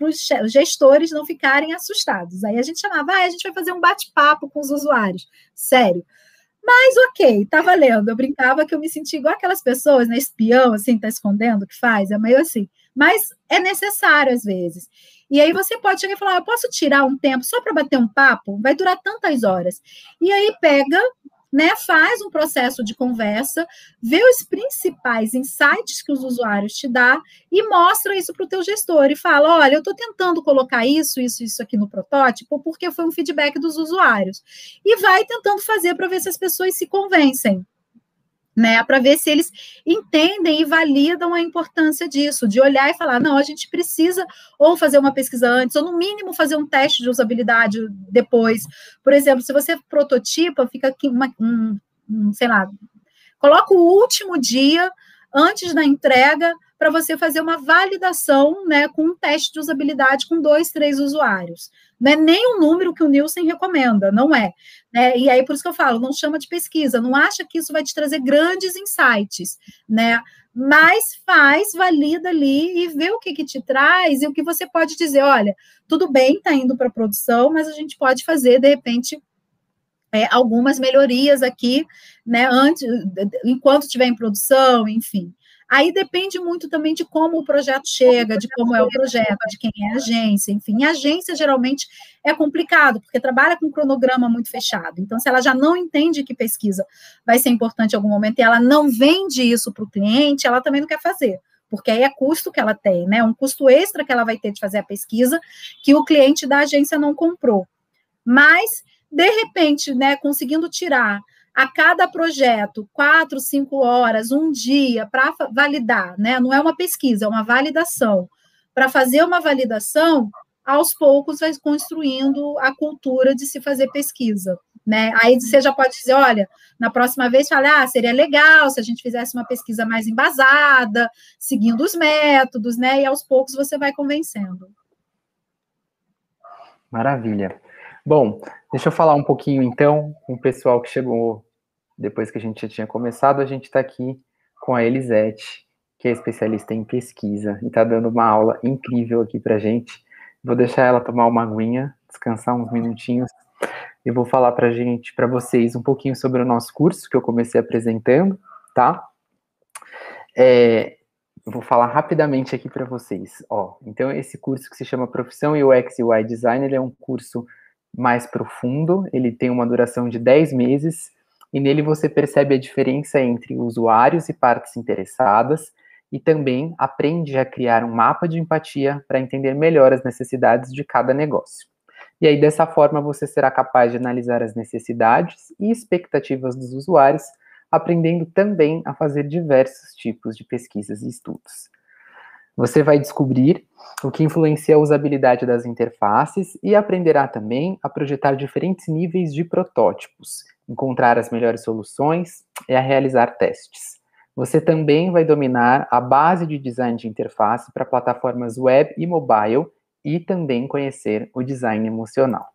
B: os gestores não ficarem assustados. Aí a gente chamava, a gente vai fazer um bate-papo com os usuários. Sério. Mas ok, tá valendo. Eu brincava que eu me sentia igual aquelas pessoas, né, espião, assim, tá escondendo o que faz, é meio assim. Mas é necessário às vezes. E aí você pode chegar e falar, eu posso tirar um tempo só para bater um papo? Vai durar tantas horas. E aí pega, né, faz um processo de conversa, vê os principais insights que os usuários te dão e mostra isso para o teu gestor e fala, olha, eu estou tentando colocar isso aqui no protótipo porque foi um feedback dos usuários. E vai tentando fazer para ver se as pessoas se convencem, né, para ver se eles entendem e validam a importância disso, de olhar e falar, não, a gente precisa ou fazer uma pesquisa antes, ou no mínimo fazer um teste de usabilidade depois. Por exemplo, se você prototipa, fica aqui sei lá, coloca o último dia antes da entrega para você fazer uma validação, né, com um teste de usabilidade com 2, 3 usuários. Não é nem o número que o Nielsen recomenda, não é. Né? E aí, por isso que eu falo, não chama de pesquisa, não acha que isso vai te trazer grandes insights, né? Mas valida ali e vê o que te traz e o que você pode dizer, olha, tudo bem, está indo para a produção, mas a gente pode fazer, de repente, algumas melhorias aqui, né, enquanto estiver em produção, enfim. Aí depende muito também de como o projeto chega, de como é o projeto, de quem é a agência, enfim. A agência geralmente é complicado, porque trabalha com um cronograma muito fechado. Então, se ela já não entende que pesquisa vai ser importante em algum momento e ela não vende isso para o cliente, ela também não quer fazer, porque aí é custo que ela tem, né? Um custo extra que ela vai ter de fazer a pesquisa que o cliente da agência não comprou. Mas, de repente, né, conseguindo tirar a cada projeto 4, 5 horas, um dia para validar, né? Não é uma pesquisa, é uma validação. Para fazer uma validação, aos poucos vai construindo a cultura de se fazer pesquisa, né? Aí você já pode dizer, olha, na próxima vez fala, seria legal se a gente fizesse uma pesquisa mais embasada, seguindo os métodos, né? E aos poucos você vai convencendo.
A: Maravilha. Bom, deixa eu falar um pouquinho, então, com o pessoal que chegou depois que a gente já tinha começado. A gente está aqui com a Elisete, que é especialista em pesquisa, e está dando uma aula incrível aqui para a gente. Vou deixar ela tomar uma aguinha, descansar uns minutinhos, e vou falar para vocês, um pouquinho sobre o nosso curso, que eu comecei apresentando, tá? Vou falar rapidamente aqui para vocês. Então, esse curso que se chama Profissão UX e UI Design, ele é um curso mais profundo, ele tem uma duração de 10 meses, e nele você percebe a diferença entre usuários e partes interessadas, e também aprende a criar um mapa de empatia para entender melhor as necessidades de cada negócio. E aí, dessa forma, você será capaz de analisar as necessidades e expectativas dos usuários, aprendendo também a fazer diversos tipos de pesquisas e estudos. Você vai descobrir o que influencia a usabilidade das interfaces e aprenderá também a projetar diferentes níveis de protótipos, encontrar as melhores soluções e a realizar testes. Você também vai dominar a base de design de interface para plataformas web e mobile e também conhecer o design emocional.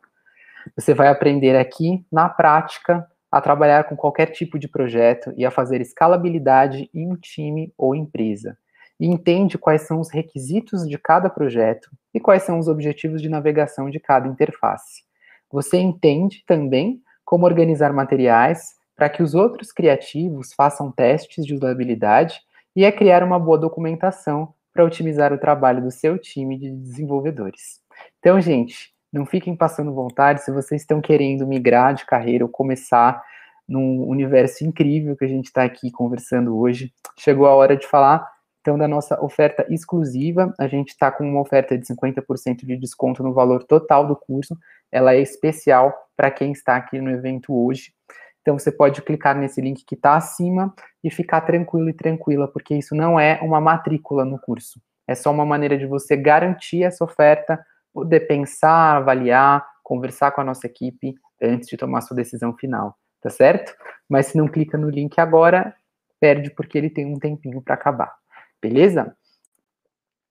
A: Você vai aprender aqui, na prática, a trabalhar com qualquer tipo de projeto e a fazer escalabilidade em um time ou empresa. E entende quais são os requisitos de cada projeto e quais são os objetivos de navegação de cada interface. Você entende também como organizar materiais para que os outros criativos façam testes de usabilidade e a criar uma boa documentação para otimizar o trabalho do seu time de desenvolvedores. Então, gente, não fiquem passando vontade. Se vocês estão querendo migrar de carreira ou começar num universo incrível que a gente está aqui conversando hoje, chegou a hora de falar, então, da nossa oferta exclusiva. A gente está com uma oferta de 50% de desconto no valor total do curso. Ela é especial para quem está aqui no evento hoje. Então, você pode clicar nesse link que está acima e ficar tranquilo e tranquila, porque isso não é uma matrícula no curso. É só uma maneira de você garantir essa oferta, poder pensar, avaliar, conversar com a nossa equipe antes de tomar sua decisão final, tá certo? Mas se não clica no link agora, perde, porque ele tem um tempinho para acabar. Beleza?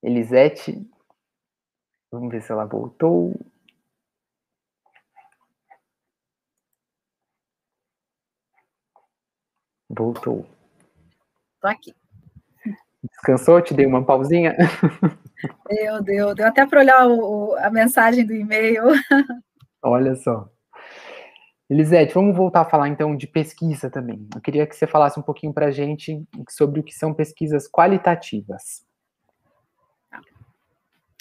A: Elisete, vamos ver se ela voltou. Voltou.
B: Tô aqui.
A: Descansou? Te dei uma pausinha?
B: Deu até para olhar a mensagem do e-mail.
A: Olha só. Elisete, vamos voltar a falar então de pesquisa também. Eu queria que você falasse um pouquinho para a gente sobre o que são pesquisas qualitativas.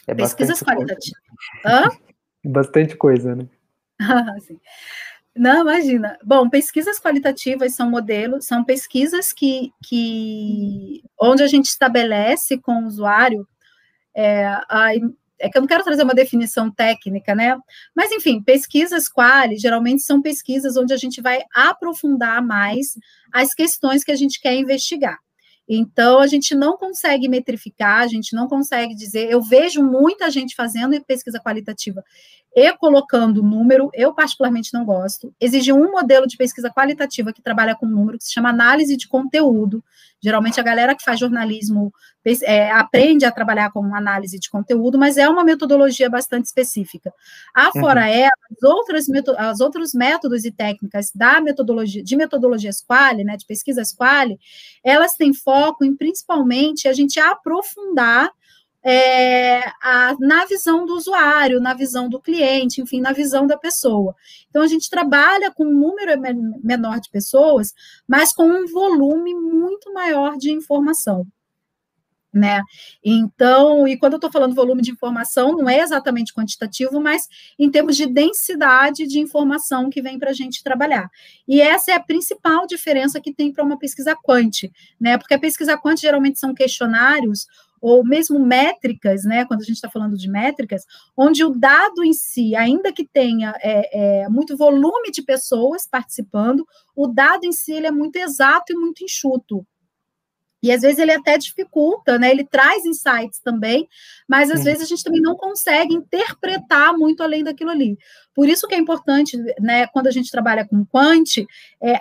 B: Pesquisas qualitativas. Hã?
A: Bastante coisa, né?
B: Sim. Não, imagina. Bom, pesquisas qualitativas são modelos, são pesquisas onde a gente estabelece com o usuário, é que eu não quero trazer uma definição técnica, né? Mas, enfim, pesquisas quali geralmente são pesquisas onde a gente vai aprofundar mais as questões que a gente quer investigar. Então, a gente não consegue metrificar, a gente não consegue dizer. Eu vejo muita gente fazendo pesquisa qualitativa e colocando número, eu particularmente não gosto. Exige um modelo de pesquisa qualitativa que trabalha com número, que se chama análise de conteúdo. Geralmente, a galera que faz jornalismo aprende a trabalhar com análise de conteúdo, mas é uma metodologia bastante específica. Afora ela, os outros métodos e técnicas de metodologias quali, né, de pesquisas quali, elas têm foco em, principalmente, a gente aprofundar na visão do usuário, na visão do cliente, enfim, na visão da pessoa. Então, a gente trabalha com um número menor de pessoas, mas com um volume muito maior de informação. né? Então, e quando eu estou falando volume de informação, não é exatamente quantitativo, mas em termos de densidade de informação que vem para a gente trabalhar. E essa é a principal diferença que tem para uma pesquisa quant, né? Porque a pesquisa quant geralmente são questionários ou mesmo métricas, né? Quando a gente está falando de métricas, onde o dado em si, ainda que tenha muito volume de pessoas participando, o dado em si ele é muito exato e muito enxuto. E às vezes ele até dificulta, né? Ele traz insights também, mas às vezes a gente também não consegue interpretar muito além daquilo ali. Por isso que é importante, né, quando a gente trabalha com quant,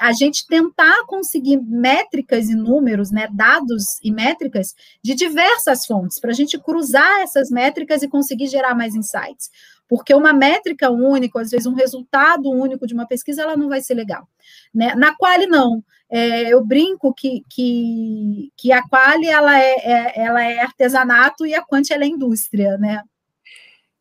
B: a gente tentar conseguir métricas e números, né, dados e métricas de diversas fontes, para a gente cruzar essas métricas e conseguir gerar mais insights. Porque uma métrica única, às vezes um resultado único de uma pesquisa, ela não vai ser legal, né? Na Quali, não. Eu brinco que a Quali ela é artesanato e a Quant ela é indústria, né?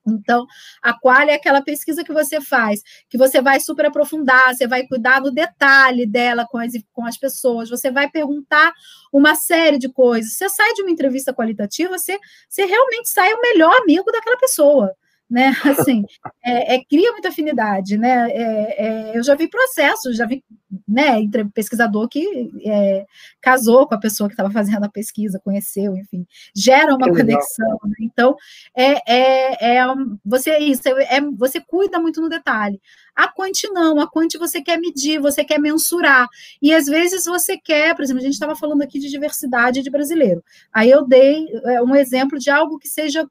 B: Então, a Quali é aquela pesquisa que você faz, que você vai super aprofundar, você vai cuidar do detalhe dela com as pessoas, você vai perguntar uma série de coisas. Você sai de uma entrevista qualitativa, você realmente sai o melhor amigo daquela pessoa, né? Assim, cria muita afinidade, né? Eu já vi processos, já vi, né, pesquisador que casou com a pessoa que estava fazendo a pesquisa, conheceu, enfim, gera uma conexão, né? Então, você cuida muito no detalhe. A quant não, a quant você quer medir, você quer mensurar, e às vezes você quer, por exemplo, a gente estava falando aqui de diversidade de brasileiro, aí eu dei um exemplo de algo que seja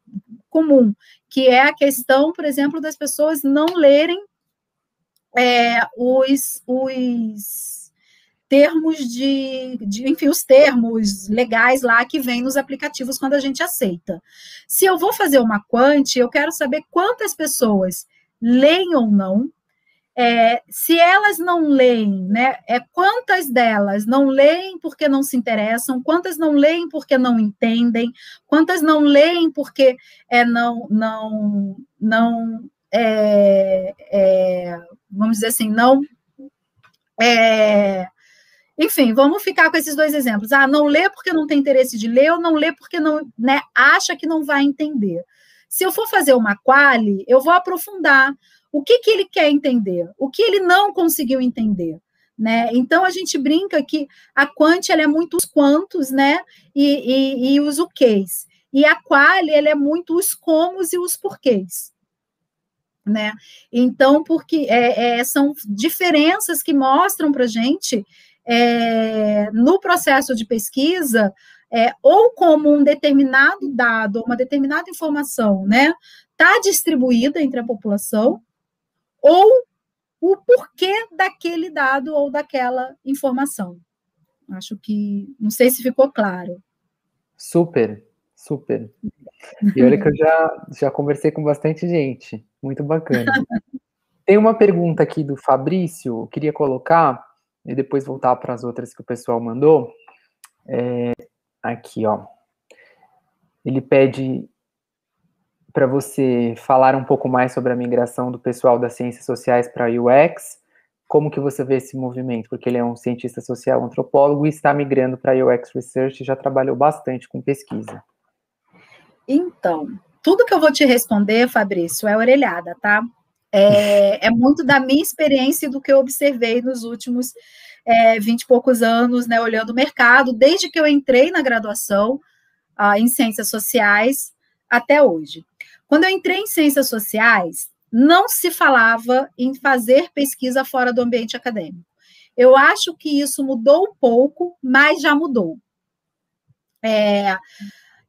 B: comum, que é a questão, por exemplo, das pessoas não lerem os termos enfim, os termos legais lá que vêm nos aplicativos quando a gente aceita. Se eu vou fazer uma quant, eu quero saber quantas pessoas leem ou não. Se elas não leem, né, quantas delas não leem porque não se interessam, quantas não leem porque não entendem, quantas não leem porque vamos dizer assim, enfim, vamos ficar com esses dois exemplos. Não lê porque não tem interesse de ler, ou não lê porque não, né, acha que não vai entender. Se eu for fazer uma quali, eu vou aprofundar. O que ele quer entender? O que ele não conseguiu entender? Né? Então, a gente brinca que a quant ela é muito os quantos, né? E os o quês. E a quali ela é muito os comos e os porquês. Né? Então, porque são diferenças que mostram para a gente no processo de pesquisa, ou como um determinado dado, uma determinada informação, né, está distribuída entre a população, ou o porquê daquele dado ou daquela informação. Acho que, não sei se ficou claro.
A: Super, super. E olha que eu já conversei com bastante gente, muito bacana. Tem uma pergunta aqui do Fabrício, eu queria colocar, e depois voltar para as outras que o pessoal mandou. Aqui, ó. Ele pede para você falar um pouco mais sobre a migração do pessoal das ciências sociais para UX. Como que você vê esse movimento? Porque ele é um cientista social, antropólogo, e está migrando para UX Research e já trabalhou bastante com pesquisa.
B: Então, tudo que eu vou te responder, Fabrício, é orelhada, tá? É muito da minha experiência e do que eu observei nos últimos 20 e poucos anos, né, olhando o mercado, desde que eu entrei na graduação em ciências sociais até hoje. Quando eu entrei em ciências sociais, não se falava em fazer pesquisa fora do ambiente acadêmico. Eu acho que isso mudou um pouco, mas já mudou.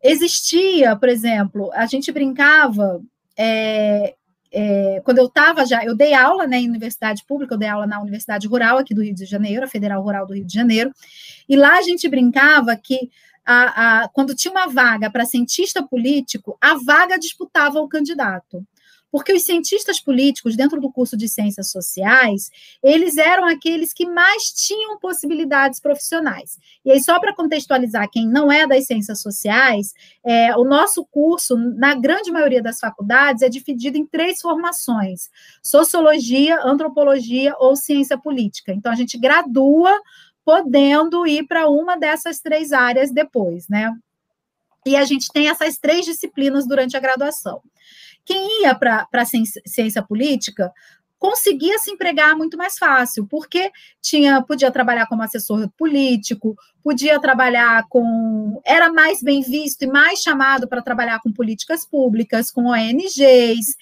B: Existia, por exemplo, a gente brincava, quando eu dei aula, né, em universidade pública, eu dei aula na Universidade Rural aqui do Rio de Janeiro, a Federal Rural do Rio de Janeiro, e lá a gente brincava que quando tinha uma vaga para cientista político, a vaga disputava o candidato. Porque os cientistas políticos, dentro do curso de ciências sociais, eles eram aqueles que mais tinham possibilidades profissionais. E aí, só para contextualizar quem não é das ciências sociais, o nosso curso, na grande maioria das faculdades, é dividido em 3 formações: sociologia, antropologia ou ciência política. Então, a gente gradua podendo ir para uma dessas 3 áreas depois, né? E a gente tem essas 3 disciplinas durante a graduação. Quem ia para a ciência política conseguia se empregar muito mais fácil, porque podia trabalhar como assessor político, podia trabalhar era mais bem visto e mais chamado para trabalhar com políticas públicas, com ONGs,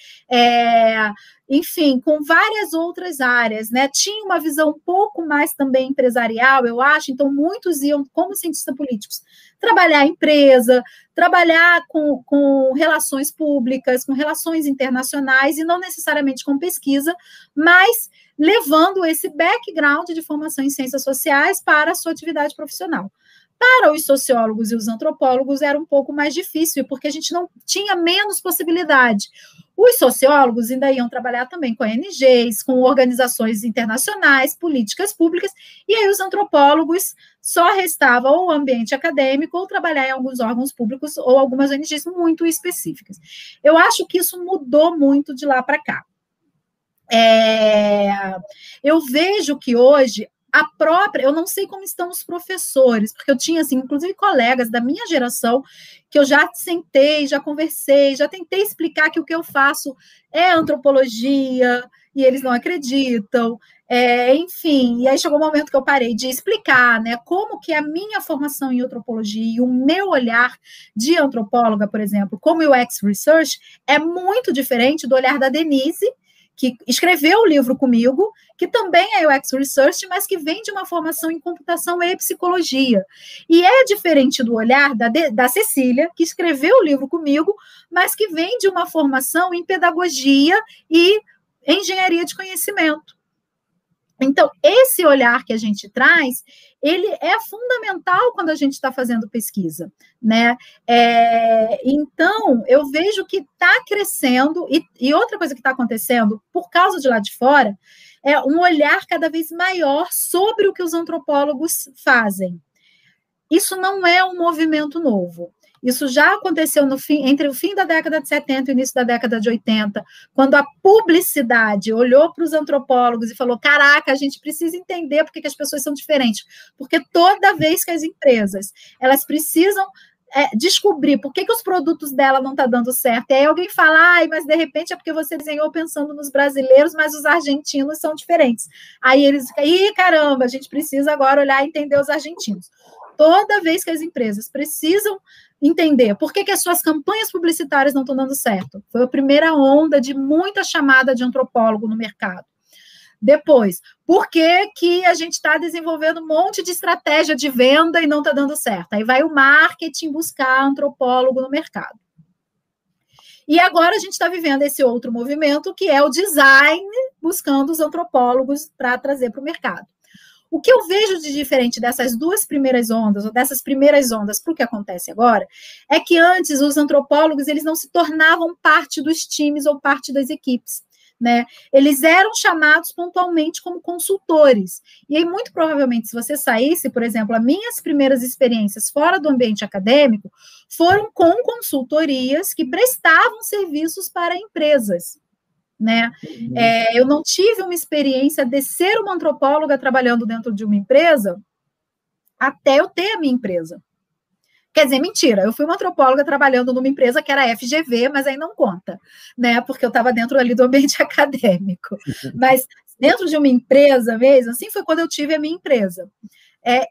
B: enfim, com várias outras áreas, né? Tinha uma visão um pouco mais também empresarial, eu acho, então muitos iam, como cientistas políticos, trabalhar em empresa, trabalhar com relações públicas, com relações internacionais, e não necessariamente com pesquisa, mas levando esse background de formação em ciências sociais para a sua atividade profissional. Para os sociólogos e os antropólogos era um pouco mais difícil, porque a gente não tinha menos possibilidade. Os sociólogos ainda iam trabalhar também com ONGs, com organizações internacionais, políticas públicas, e aí os antropólogos só restava ou o ambiente acadêmico ou trabalhar em alguns órgãos públicos ou algumas ONGs muito específicas. Eu acho que isso mudou muito de lá para cá. Eu vejo que hoje eu não sei como estão os professores, porque eu tinha, assim, inclusive colegas da minha geração, que eu já sentei, já conversei, já tentei explicar que o que eu faço é antropologia, e eles não acreditam, enfim, e aí chegou um momento que eu parei de explicar, né, como que a minha formação em antropologia e o meu olhar de antropóloga, por exemplo, como UX Research, é muito diferente do olhar da Denise, que escreveu o livro comigo, que também é UX Research, mas que vem de uma formação em computação e psicologia. E é diferente do olhar da Cecília, que escreveu o livro comigo, mas que vem de uma formação em pedagogia e engenharia de conhecimento. Então, esse olhar que a gente traz, ele é fundamental quando a gente está fazendo pesquisa, né? Então, eu vejo que está crescendo, e outra coisa que está acontecendo, por causa de lá de fora, é um olhar cada vez maior sobre o que os antropólogos fazem. Isso não é um movimento novo. Isso já aconteceu entre o fim da década de 70 e o início da década de 80, quando a publicidade olhou para os antropólogos e falou, caraca, a gente precisa entender por que as pessoas são diferentes. Porque toda vez que as empresas elas precisam descobrir por que os produtos dela não estão dando certo, e aí alguém fala, mas de repente é porque você desenhou pensando nos brasileiros, mas os argentinos são diferentes. Aí eles ficam, caramba, a gente precisa agora olhar e entender os argentinos. Toda vez que as empresas precisam entender por que as suas campanhas publicitárias não estão dando certo. Foi a primeira onda de muita chamada de antropólogo no mercado. Depois, por que a gente está desenvolvendo um monte de estratégia de venda e não está dando certo? Aí vai o marketing buscar antropólogo no mercado. E agora a gente está vivendo esse outro movimento, que é o design, buscando os antropólogos para trazer para o mercado. O que eu vejo de diferente dessas 2 primeiras ondas, ou dessas primeiras ondas para o que acontece agora, é que antes os antropólogos eles não se tornavam parte dos times ou parte das equipes, né? Eles eram chamados pontualmente como consultores. E aí, muito provavelmente, se você saísse, por exemplo, as minhas primeiras experiências fora do ambiente acadêmico foram com consultorias que prestavam serviços para empresas. Né? Eu não tive uma experiência de ser uma antropóloga trabalhando dentro de uma empresa até eu ter a minha empresa. Quer dizer, mentira, eu fui uma antropóloga trabalhando numa empresa que era FGV, mas aí não conta, né? Porque eu estava dentro ali do ambiente acadêmico. Mas dentro de uma empresa mesmo, assim foi quando eu tive a minha empresa.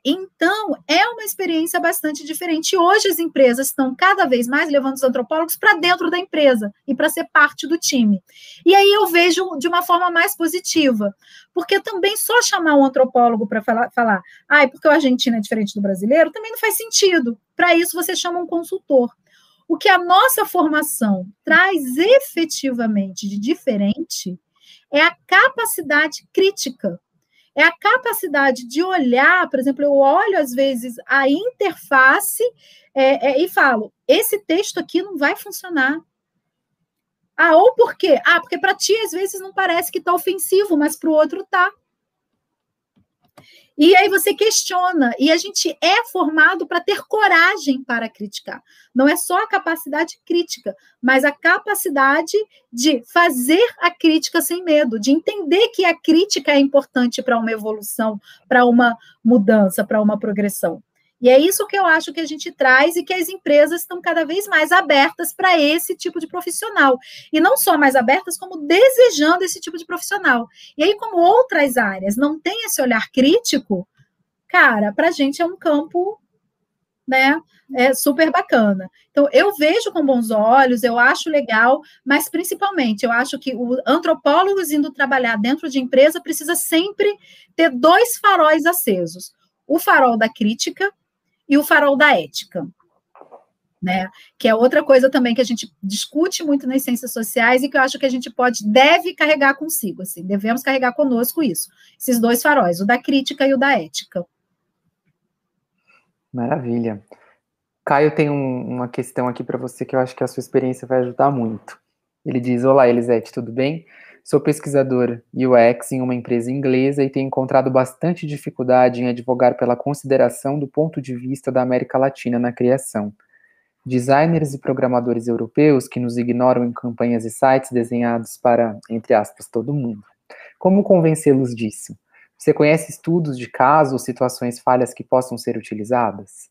B: Então, é uma experiência bastante diferente. E hoje as empresas estão cada vez mais levando os antropólogos para dentro da empresa e para ser parte do time. E aí eu vejo de uma forma mais positiva, porque também só chamar um antropólogo para falar porque o argentino é diferente do brasileiro, também não faz sentido. Para isso, você chama um consultor. O que a nossa formação traz efetivamente de diferente é a capacidade crítica. É a capacidade de olhar, por exemplo, eu olho às vezes a interface e falo, esse texto aqui não vai funcionar. Ou por quê? Porque para ti às vezes não parece que está ofensivo, mas para o outro está. E aí você questiona, e a gente é formado para ter coragem para criticar. Não é só a capacidade crítica, mas a capacidade de fazer a crítica sem medo, de entender que a crítica é importante para uma evolução, para uma mudança, para uma progressão. E é isso que eu acho que a gente traz e que as empresas estão cada vez mais abertas para esse tipo de profissional. E não só mais abertas, como desejando esse tipo de profissional. E aí, como outras áreas não têm esse olhar crítico, cara, para a gente é um campo, né, super bacana. Então, eu vejo com bons olhos, eu acho legal, mas principalmente, eu acho que o antropólogos indo trabalhar dentro de empresa precisa sempre ter 2 faróis acesos. O farol da crítica e o farol da ética, né? Que é outra coisa também que a gente discute muito nas ciências sociais e que eu acho que a gente deve carregar consigo, assim, devemos carregar conosco isso, esses 2 faróis, o da crítica e o da ética.
A: Maravilha. Caio tem uma questão aqui para você que eu acho que a sua experiência vai ajudar muito. Ele diz: olá, Elisete, tudo bem? Sou pesquisador UX em uma empresa inglesa e tenho encontrado bastante dificuldade em advogar pela consideração do ponto de vista da América Latina na criação. Designers e programadores europeus que nos ignoram em campanhas e sites desenhados para, entre aspas, todo mundo. Como convencê-los disso? Você conhece estudos de casos ou situações falhas que possam ser utilizadas?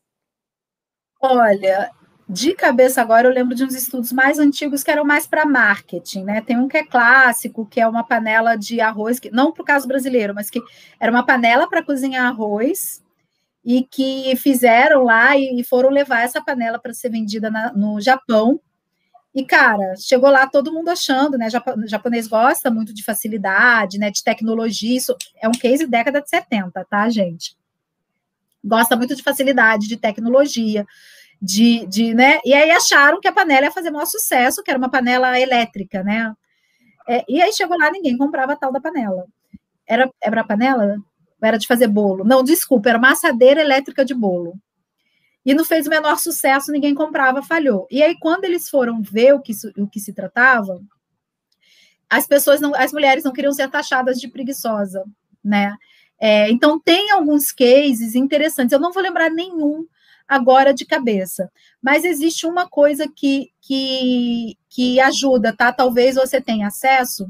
B: Olha, de cabeça agora eu lembro de uns estudos mais antigos que eram mais para marketing, né? Tem um que é clássico, que é uma panela de arroz, que, não para o caso brasileiro, mas que era uma panela para cozinhar arroz, e que fizeram lá e foram levar essa panela para ser vendida no Japão. E, cara, chegou lá todo mundo achando, né? O japonês gosta muito de facilidade, né? De tecnologia, isso é um case década de 70, tá, gente? Gosta muito de facilidade, de tecnologia, né? E aí acharam que a panela ia fazer maior sucesso, que era uma panela elétrica, né? E aí chegou lá, ninguém comprava a tal da panela. Era panela? Era de fazer bolo? Não, desculpa, era uma assadeira elétrica de bolo. E não fez o menor sucesso, ninguém comprava, falhou. E aí, quando eles foram ver o que se tratava, as mulheres não queriam ser taxadas de preguiçosa, né? Então, tem alguns cases interessantes. Eu não vou lembrar nenhum agora de cabeça, mas existe uma coisa que ajuda, tá? Talvez você tenha acesso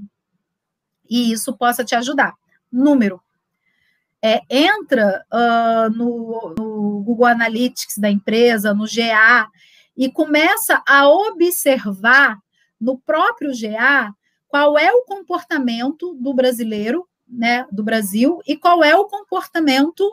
B: e isso possa te ajudar. Número. Entra no Google Analytics da empresa, no GA, e começa a observar no próprio GA qual é o comportamento do brasileiro, né, do Brasil, e qual é o comportamento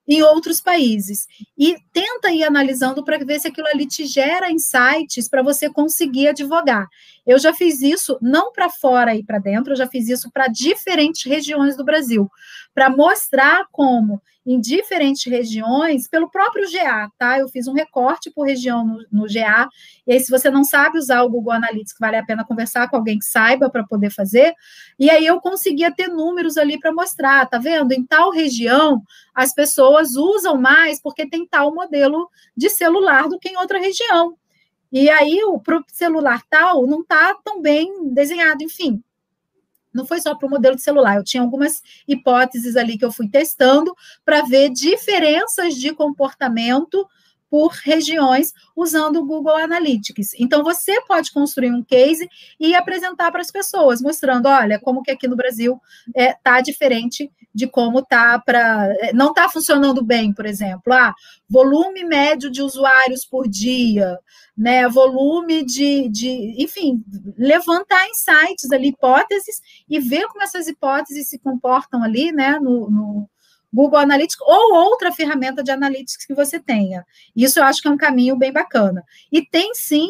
B: em outros países. E tenta ir analisando para ver se aquilo ali te gera insights para você conseguir advogar. Eu já fiz isso, não para fora e para dentro, eu já fiz isso para diferentes regiões do Brasil, para mostrar como, em diferentes regiões, pelo próprio GA, tá? Eu fiz um recorte por região no GA, e aí, se você não sabe usar o Google Analytics, vale a pena conversar com alguém que saiba para poder fazer, e aí eu conseguia ter números ali para mostrar, tá vendo? Em tal região, as pessoas usam mais porque tem tal modelo de celular do que em outra região. E aí, para o celular tal, não está tão bem desenhado, enfim. Não foi só para o modelo de celular, eu tinha algumas hipóteses ali que eu fui testando para ver diferenças de comportamento por regiões usando o Google Analytics. Então, você pode construir um case e apresentar para as pessoas, mostrando, olha, como que aqui no Brasil está diferente de como está não está funcionando bem, por exemplo. Volume médio de usuários por dia, né? Volume enfim, levantar insights ali, hipóteses, e ver como essas hipóteses se comportam ali, né, no Google Analytics ou outra ferramenta de analytics que você tenha. Isso eu acho que é um caminho bem bacana. E tem, sim,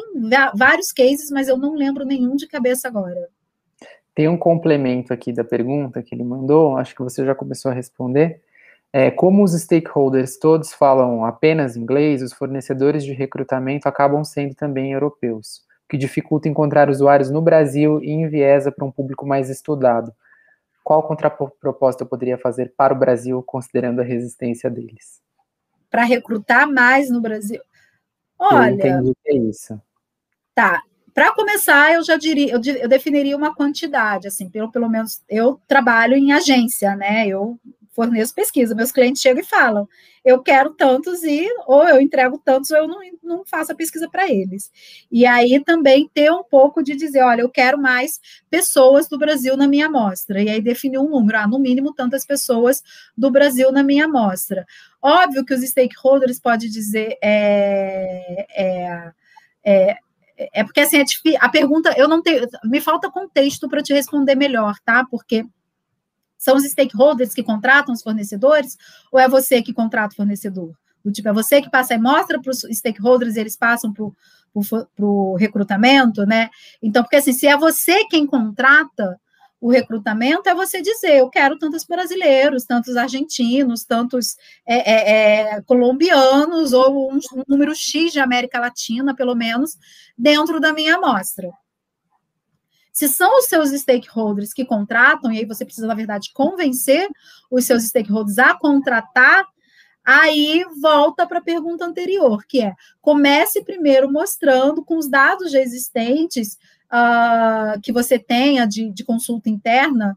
B: vários cases, mas eu não lembro nenhum de cabeça agora.
A: Tem um complemento aqui da pergunta que ele mandou, acho que você já começou a responder. Como os stakeholders todos falam apenas inglês, os fornecedores de recrutamento acabam sendo também europeus, o que dificulta encontrar usuários no Brasil e enviesa para um público mais estudado. Qual contraproposta eu poderia fazer para o Brasil, considerando a resistência deles?
B: Para recrutar mais no Brasil?
A: Olha, eu entendi que é isso.
B: Tá. Para começar, eu já diria, eu definiria uma quantidade, assim, pelo menos eu trabalho em agência, né? Eu forneço pesquisa. Meus clientes chegam e falam, eu quero tantos ou eu entrego tantos ou eu não faço a pesquisa para eles. E aí também ter um pouco de dizer, olha, eu quero mais pessoas do Brasil na minha amostra. E aí definir um número, no mínimo tantas pessoas do Brasil na minha amostra. Óbvio que os stakeholders podem dizer, porque assim, a pergunta, eu não tenho, me falta contexto para te responder melhor, tá? Porque são os stakeholders que contratam os fornecedores ou é você que contrata o fornecedor? Tipo, é você que passa e mostra para os stakeholders e eles passam para o recrutamento, né? Então, porque assim, se é você quem contrata o recrutamento, é você dizer, eu quero tantos brasileiros, tantos argentinos, tantos colombianos, ou um número X de América Latina, pelo menos, dentro da minha amostra. Se são os seus stakeholders que contratam, e aí você precisa, na verdade, convencer os seus stakeholders a contratar, aí volta para a pergunta anterior, que é, comece primeiro mostrando com os dados já existentes que você tenha de consulta interna,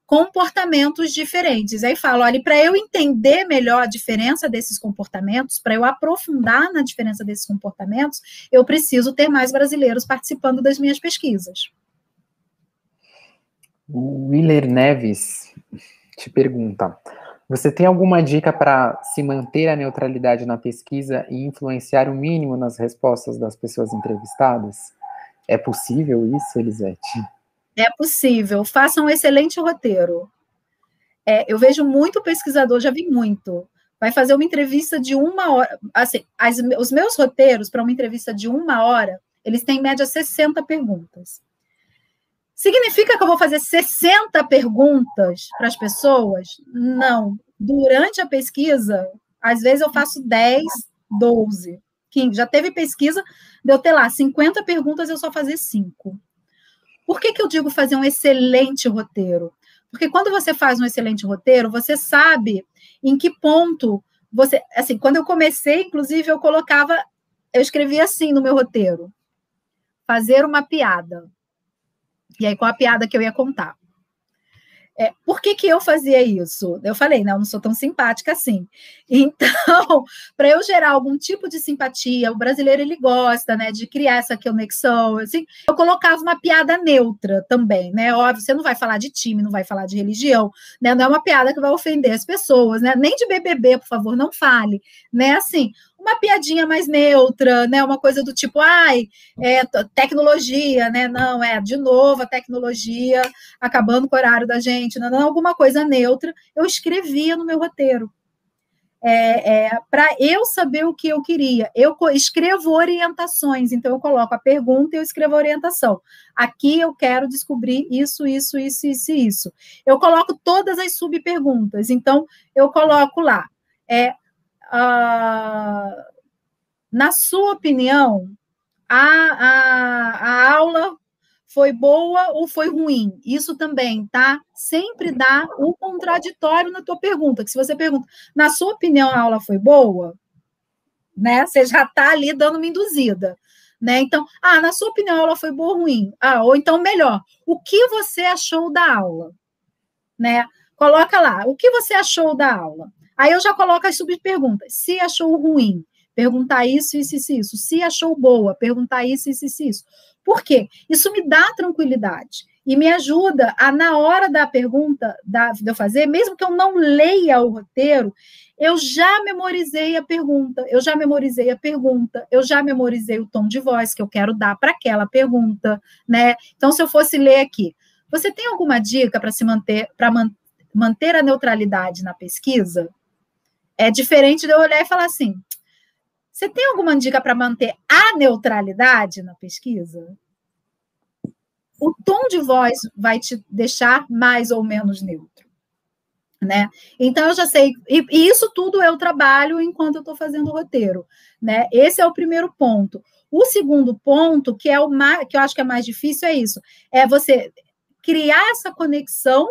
B: comportamentos diferentes. Aí falo, olha, para eu entender melhor a diferença desses comportamentos, para eu aprofundar na diferença desses comportamentos, eu preciso ter mais brasileiros participando das minhas pesquisas.
A: O Willer Neves te pergunta, você tem alguma dica para se manter a neutralidade na pesquisa e influenciar o mínimo nas respostas das pessoas entrevistadas? É possível isso, Elisete?
B: É possível. Faça um excelente roteiro. Eu vejo muito pesquisador, já vi muito. Vai fazer uma entrevista de 1 hora. Assim, os meus roteiros para uma entrevista de 1 hora, eles têm em média 60 perguntas. Significa que eu vou fazer 60 perguntas para as pessoas? Não. Durante a pesquisa, às vezes eu faço 10, 12, 15. Já teve pesquisa de eu ter lá 50 perguntas e eu só fazer 5. Por que eu digo fazer um excelente roteiro? Porque quando você faz um excelente roteiro, você sabe em que ponto você... Assim, quando eu comecei, inclusive, eu escrevia assim no meu roteiro, fazer uma piada. E aí, qual a piada que eu ia contar? Por que eu fazia isso? Eu falei, não sou tão simpática assim. Então, para eu gerar algum tipo de simpatia, o brasileiro, ele gosta, né, de criar essa conexão, assim, eu colocava uma piada neutra também, né, óbvio, você não vai falar de time, não vai falar de religião, né, não é uma piada que vai ofender as pessoas, né, nem de BBB, por favor, não fale, né, assim, uma piadinha mais neutra, né, uma coisa do tipo, tecnologia, né, não, de novo a tecnologia acabando com o horário da gente, não, alguma coisa neutra, eu escrevia no meu roteiro. Para eu saber o que eu queria. Eu escrevo orientações, então eu coloco a pergunta e eu escrevo a orientação. Aqui eu quero descobrir isso. Eu coloco todas as subperguntas, então eu coloco lá. Na sua opinião, a aula foi boa ou foi ruim? Isso também, tá? Sempre dá um contraditório na tua pergunta, que se você pergunta, na sua opinião, a aula foi boa? Né? Você já está ali dando uma induzida. Né? Então, na sua opinião, a aula foi boa ou ruim? Ou então, melhor, o que você achou da aula? Né? Coloca lá, o que você achou da aula? Aí eu já coloco as subperguntas. Se achou ruim, perguntar isso. Se achou boa, perguntar isso. Por quê? Isso me dá tranquilidade e me ajuda na hora da pergunta, de eu fazer, mesmo que eu não leia o roteiro, eu já memorizei a pergunta, eu já memorizei o tom de voz que eu quero dar para aquela pergunta, né? Então, se eu fosse ler aqui, você tem alguma dica para manter a neutralidade na pesquisa? É diferente de eu olhar e falar assim, você tem alguma dica para manter a neutralidade na pesquisa? O tom de voz vai te deixar mais ou menos neutro, né? Então, eu já sei... E isso tudo eu trabalho enquanto eu estou fazendo o roteiro, né? Esse é o primeiro ponto. O segundo ponto, que eu acho que é mais difícil, é isso. É você criar essa conexão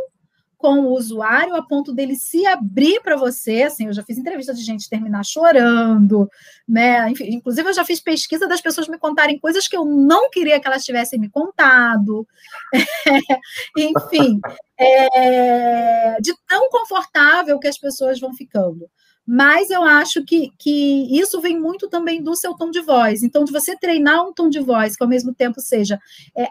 B: com o usuário a ponto dele se abrir para você, assim, eu já fiz entrevista de gente terminar chorando, né, enfim, inclusive eu já fiz pesquisa das pessoas me contarem coisas que eu não queria que elas tivessem me contado, enfim, de tão confortável que as pessoas vão ficando. Mas eu acho que isso vem muito também do seu tom de voz. Então, de você treinar um tom de voz que ao mesmo tempo seja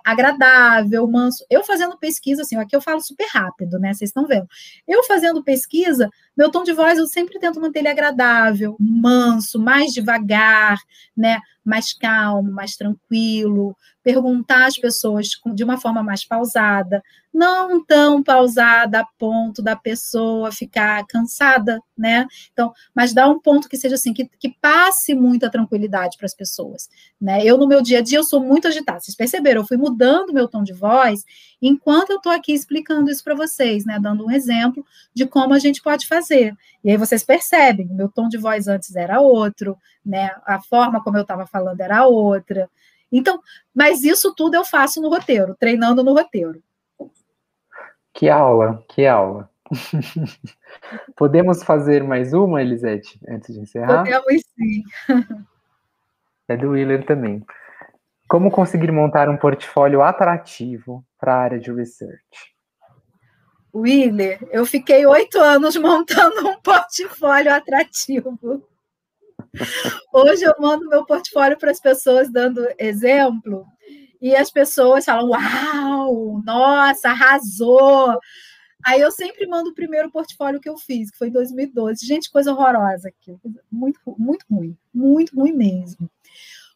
B: agradável, manso. Eu fazendo pesquisa, assim, aqui eu falo super rápido, né? Vocês estão vendo. Eu fazendo pesquisa, meu tom de voz eu sempre tento manter ele agradável, manso, mais devagar, né? Mais calmo, mais tranquilo, perguntar às pessoas de uma forma mais pausada, não tão pausada a ponto da pessoa ficar cansada, né? Então, mas dá um ponto que seja assim, que passe muita tranquilidade para as pessoas, né? Eu, no meu dia a dia, eu sou muito agitada. Vocês perceberam? Eu fui mudando meu tom de voz enquanto eu estou aqui explicando isso para vocês, né? Dando um exemplo de como a gente pode fazer. E aí vocês percebem, meu tom de voz antes era outro, né? A forma como eu estava falando era outra. Então, mas isso tudo eu faço no roteiro, treinando no roteiro.
A: Que aula, que aula. Podemos fazer mais uma, Elisete, antes de encerrar?
B: Podemos sim.
A: É do Willer também. Como conseguir montar um portfólio atrativo para a área de research?
B: Willer, eu fiquei 8 anos montando um portfólio atrativo. Hoje eu mando meu portfólio para as pessoas dando exemplo, e as pessoas falam, uau, nossa, arrasou. Aí eu sempre mando o primeiro portfólio que eu fiz, que foi em 2012. Gente, coisa horrorosa aqui. Muito, muito ruim mesmo.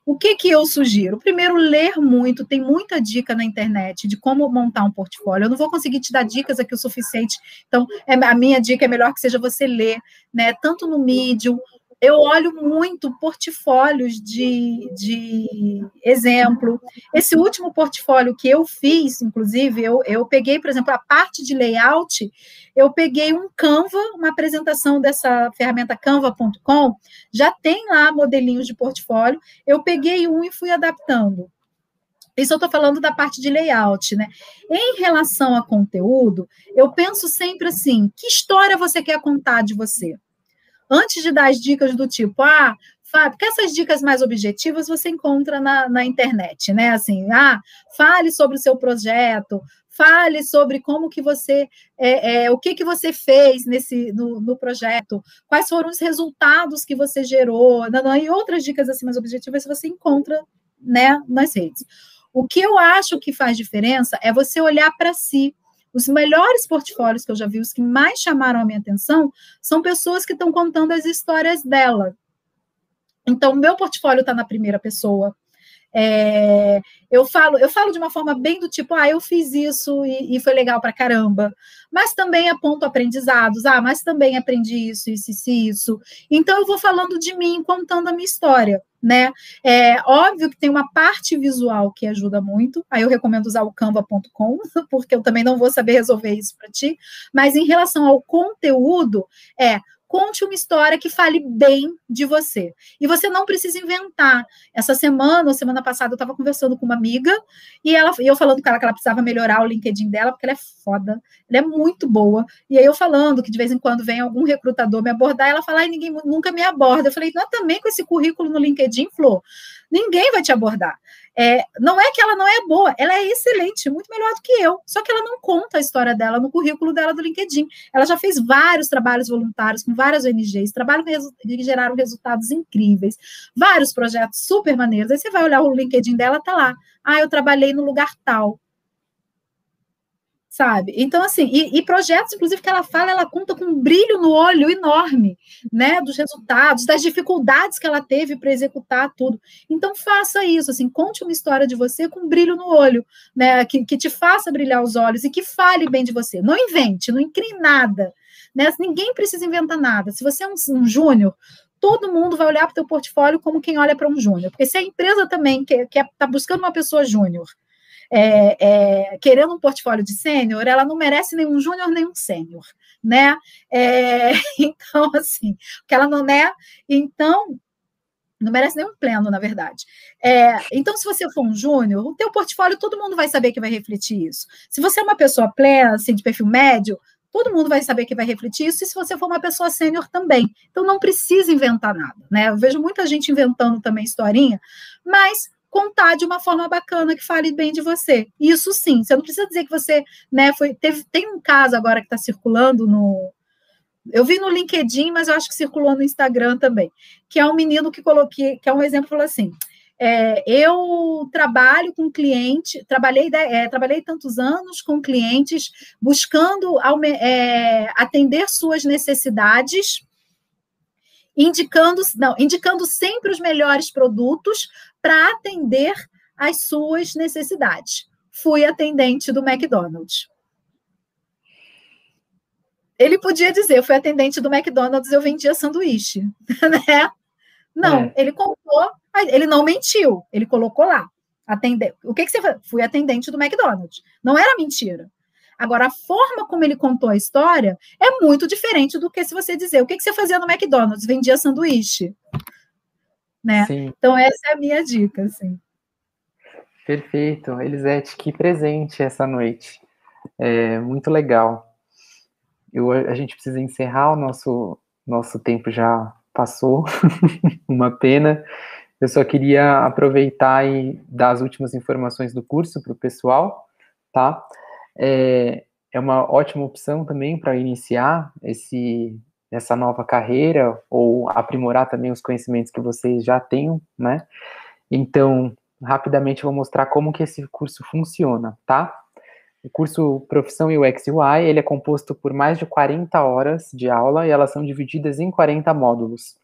B: O que eu sugiro? Primeiro, ler muito. Tem muita dica na internet de como montar um portfólio. Eu não vou conseguir te dar dicas aqui o suficiente. Então, a minha dica é melhor que seja você ler, né? Tanto no Medium. Eu olho muito portfólios de exemplo. Esse último portfólio que eu fiz, inclusive, eu peguei, por exemplo, a parte de layout, eu peguei um Canva, uma apresentação dessa ferramenta canva.com, já tem lá modelinhos de portfólio, eu peguei um e fui adaptando. Isso eu estou falando da parte de layout, né? Em relação a conteúdo, eu penso sempre assim, que história você quer contar de você? Antes de dar as dicas do tipo, Fábio, porque essas dicas mais objetivas você encontra na internet, né? Assim, fale sobre o seu projeto, fale sobre como que você, o que você fez no projeto, quais foram os resultados que você gerou, e outras dicas assim mais objetivas você encontra, né, nas redes. O que eu acho que faz diferença é você olhar para si. Os melhores portfólios que eu já vi, os que mais chamaram a minha atenção, são pessoas que estão contando as histórias dela. Então, o meu portfólio está na primeira pessoa. Eu falo de uma forma bem do tipo, eu fiz isso e foi legal pra caramba, mas também aponto aprendizados, mas também aprendi isso. Então, eu vou falando de mim, contando a minha história, né? Óbvio que tem uma parte visual que ajuda muito, aí eu recomendo usar o canva.com, porque eu também não vou saber resolver isso para ti, mas em relação ao conteúdo, conte uma história que fale bem de você. E você não precisa inventar. Essa semana, ou semana passada, eu estava conversando com uma amiga, e eu falando com ela que ela precisava melhorar o LinkedIn dela, porque ela é foda, ela é muito boa. E aí eu falando que de vez em quando vem algum recrutador me abordar, ela fala, ninguém nunca me aborda. Eu falei, também com esse currículo no LinkedIn, Flor, ninguém vai te abordar. Não é que ela não é boa, ela é excelente, muito melhor do que eu, só que ela não conta a história dela no currículo dela do LinkedIn. Ela já fez vários trabalhos voluntários com várias ONGs, trabalhos que geraram resultados incríveis, vários projetos super maneiros. Aí você vai olhar o LinkedIn dela, tá lá, eu trabalhei no lugar tal. Sabe? Então, assim, e projetos, inclusive, que ela fala, ela conta com um brilho no olho enorme, né, dos resultados, das dificuldades que ela teve para executar tudo. Então, faça isso, assim, conte uma história de você com brilho no olho, né, que te faça brilhar os olhos e que fale bem de você. Não invente, não crie nada, né? Ninguém precisa inventar nada. Se você é um júnior, todo mundo vai olhar para o teu portfólio como quem olha para um júnior, porque se a empresa também está buscando uma pessoa júnior, querendo um portfólio de sênior, ela não merece nenhum júnior, nenhum sênior, né? Então, assim, porque ela não é, então, não merece nenhum pleno, na verdade. Então, se você for um júnior, o teu portfólio, todo mundo vai saber que vai refletir isso. Se você é uma pessoa plena, assim, de perfil médio, todo mundo vai saber que vai refletir isso, e se você for uma pessoa sênior também. Então, não precisa inventar nada, né? Eu vejo muita gente inventando também historinha, mas contar de uma forma bacana, que fale bem de você. Isso sim, você não precisa dizer que você, né, tem um caso agora que está circulando eu vi no LinkedIn, mas eu acho que circulou no Instagram também, que é um menino que coloquei, que é um exemplo, falou assim, eu trabalho com cliente, trabalhei tantos anos com clientes, buscando atender suas necessidades, indicando sempre os melhores produtos para atender às suas necessidades. Fui atendente do McDonald's. Ele podia dizer, fui atendente do McDonald's, eu vendia sanduíche, né? Não, ele contou, ele não mentiu, ele colocou lá. O que você faz? Fui atendente do McDonald's. Não era mentira. Agora, a forma como ele contou a história é muito diferente do que se você dizer, o que você fazia no McDonald's? Vendia sanduíche. Né?
A: Sim.
B: Então, essa é a minha dica, assim.
A: Perfeito. Elisete, que presente essa noite. Muito legal. A gente precisa encerrar, o nosso tempo já passou. Uma pena. Eu só queria aproveitar e dar as últimas informações do curso para o pessoal, tá? É uma ótima opção também para iniciar essa nova carreira, ou aprimorar também os conhecimentos que vocês já tenham, né? Então, rapidamente eu vou mostrar como que esse curso funciona, tá? O curso Profissão UX UI, ele é composto por mais de 40 horas de aula, e elas são divididas em 40 módulos.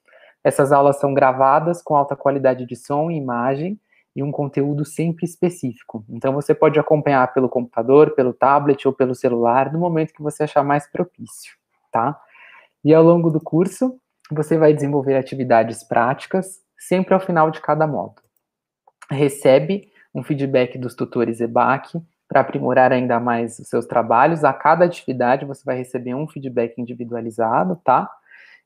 A: Essas aulas são gravadas com alta qualidade de som e imagem, e um conteúdo sempre específico. Então, você pode acompanhar pelo computador, pelo tablet ou pelo celular, no momento que você achar mais propício, tá? E ao longo do curso, você vai desenvolver atividades práticas, sempre ao final de cada módulo. Recebe um feedback dos tutores EBAC, para aprimorar ainda mais os seus trabalhos. A cada atividade, você vai receber um feedback individualizado, tá?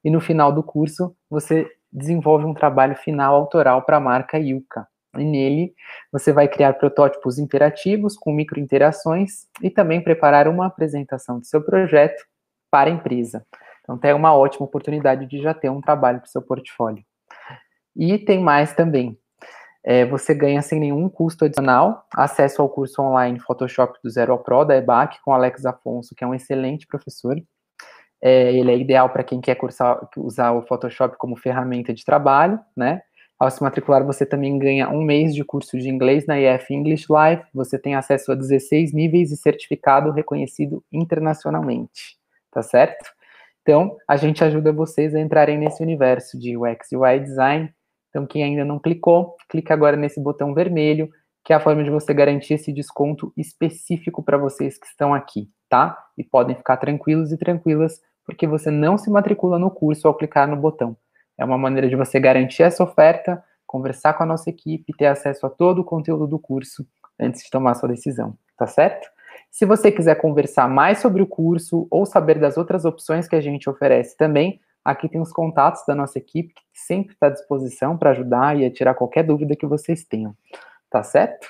A: E no final do curso, você desenvolve um trabalho final autoral para a marca Yuka. E nele, você vai criar protótipos interativos com microinterações e também preparar uma apresentação do seu projeto para a empresa. Então, tem uma ótima oportunidade de já ter um trabalho para o seu portfólio. E tem mais também. Você ganha sem nenhum custo adicional acesso ao curso online Photoshop do Zero ao Pro, da EBAC, com Alex Afonso, que é um excelente professor. Ele é ideal para quem quer usar o Photoshop como ferramenta de trabalho, né? Ao se matricular, você também ganha um mês de curso de inglês na EF English Live, você tem acesso a 16 níveis e certificado reconhecido internacionalmente, tá certo? Então, a gente ajuda vocês a entrarem nesse universo de UX e UI Design. Então, quem ainda não clicou, clica agora nesse botão vermelho, que é a forma de você garantir esse desconto específico para vocês que estão aqui, tá? E podem ficar tranquilos e tranquilas, porque você não se matricula no curso ao clicar no botão. É uma maneira de você garantir essa oferta, conversar com a nossa equipe, ter acesso a todo o conteúdo do curso antes de tomar sua decisão, tá certo? Se você quiser conversar mais sobre o curso ou saber das outras opções que a gente oferece também, aqui tem os contatos da nossa equipe, que sempre está à disposição para ajudar e a tirar qualquer dúvida que vocês tenham, tá certo?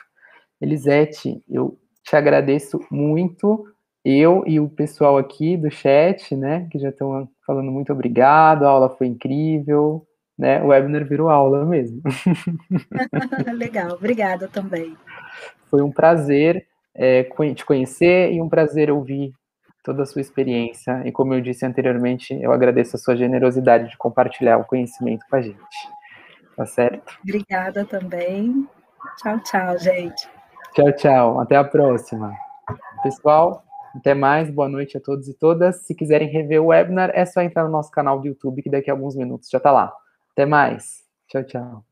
A: Elisete, eu te agradeço muito, eu e o pessoal aqui do chat, né, que já estão falando muito obrigado, a aula foi incrível, né, o webinar virou aula mesmo.
B: Legal, obrigada também.
A: Foi um prazer te conhecer e um prazer ouvir toda a sua experiência, e como eu disse anteriormente, eu agradeço a sua generosidade de compartilhar o conhecimento com a gente, tá certo?
B: Obrigada também. Tchau, tchau, gente.
A: Tchau, tchau, até a próxima. Pessoal, até mais, boa noite a todos e todas. Se quiserem rever o webinar, é só entrar no nosso canal do YouTube, que daqui a alguns minutos já tá lá. Até mais, tchau, tchau.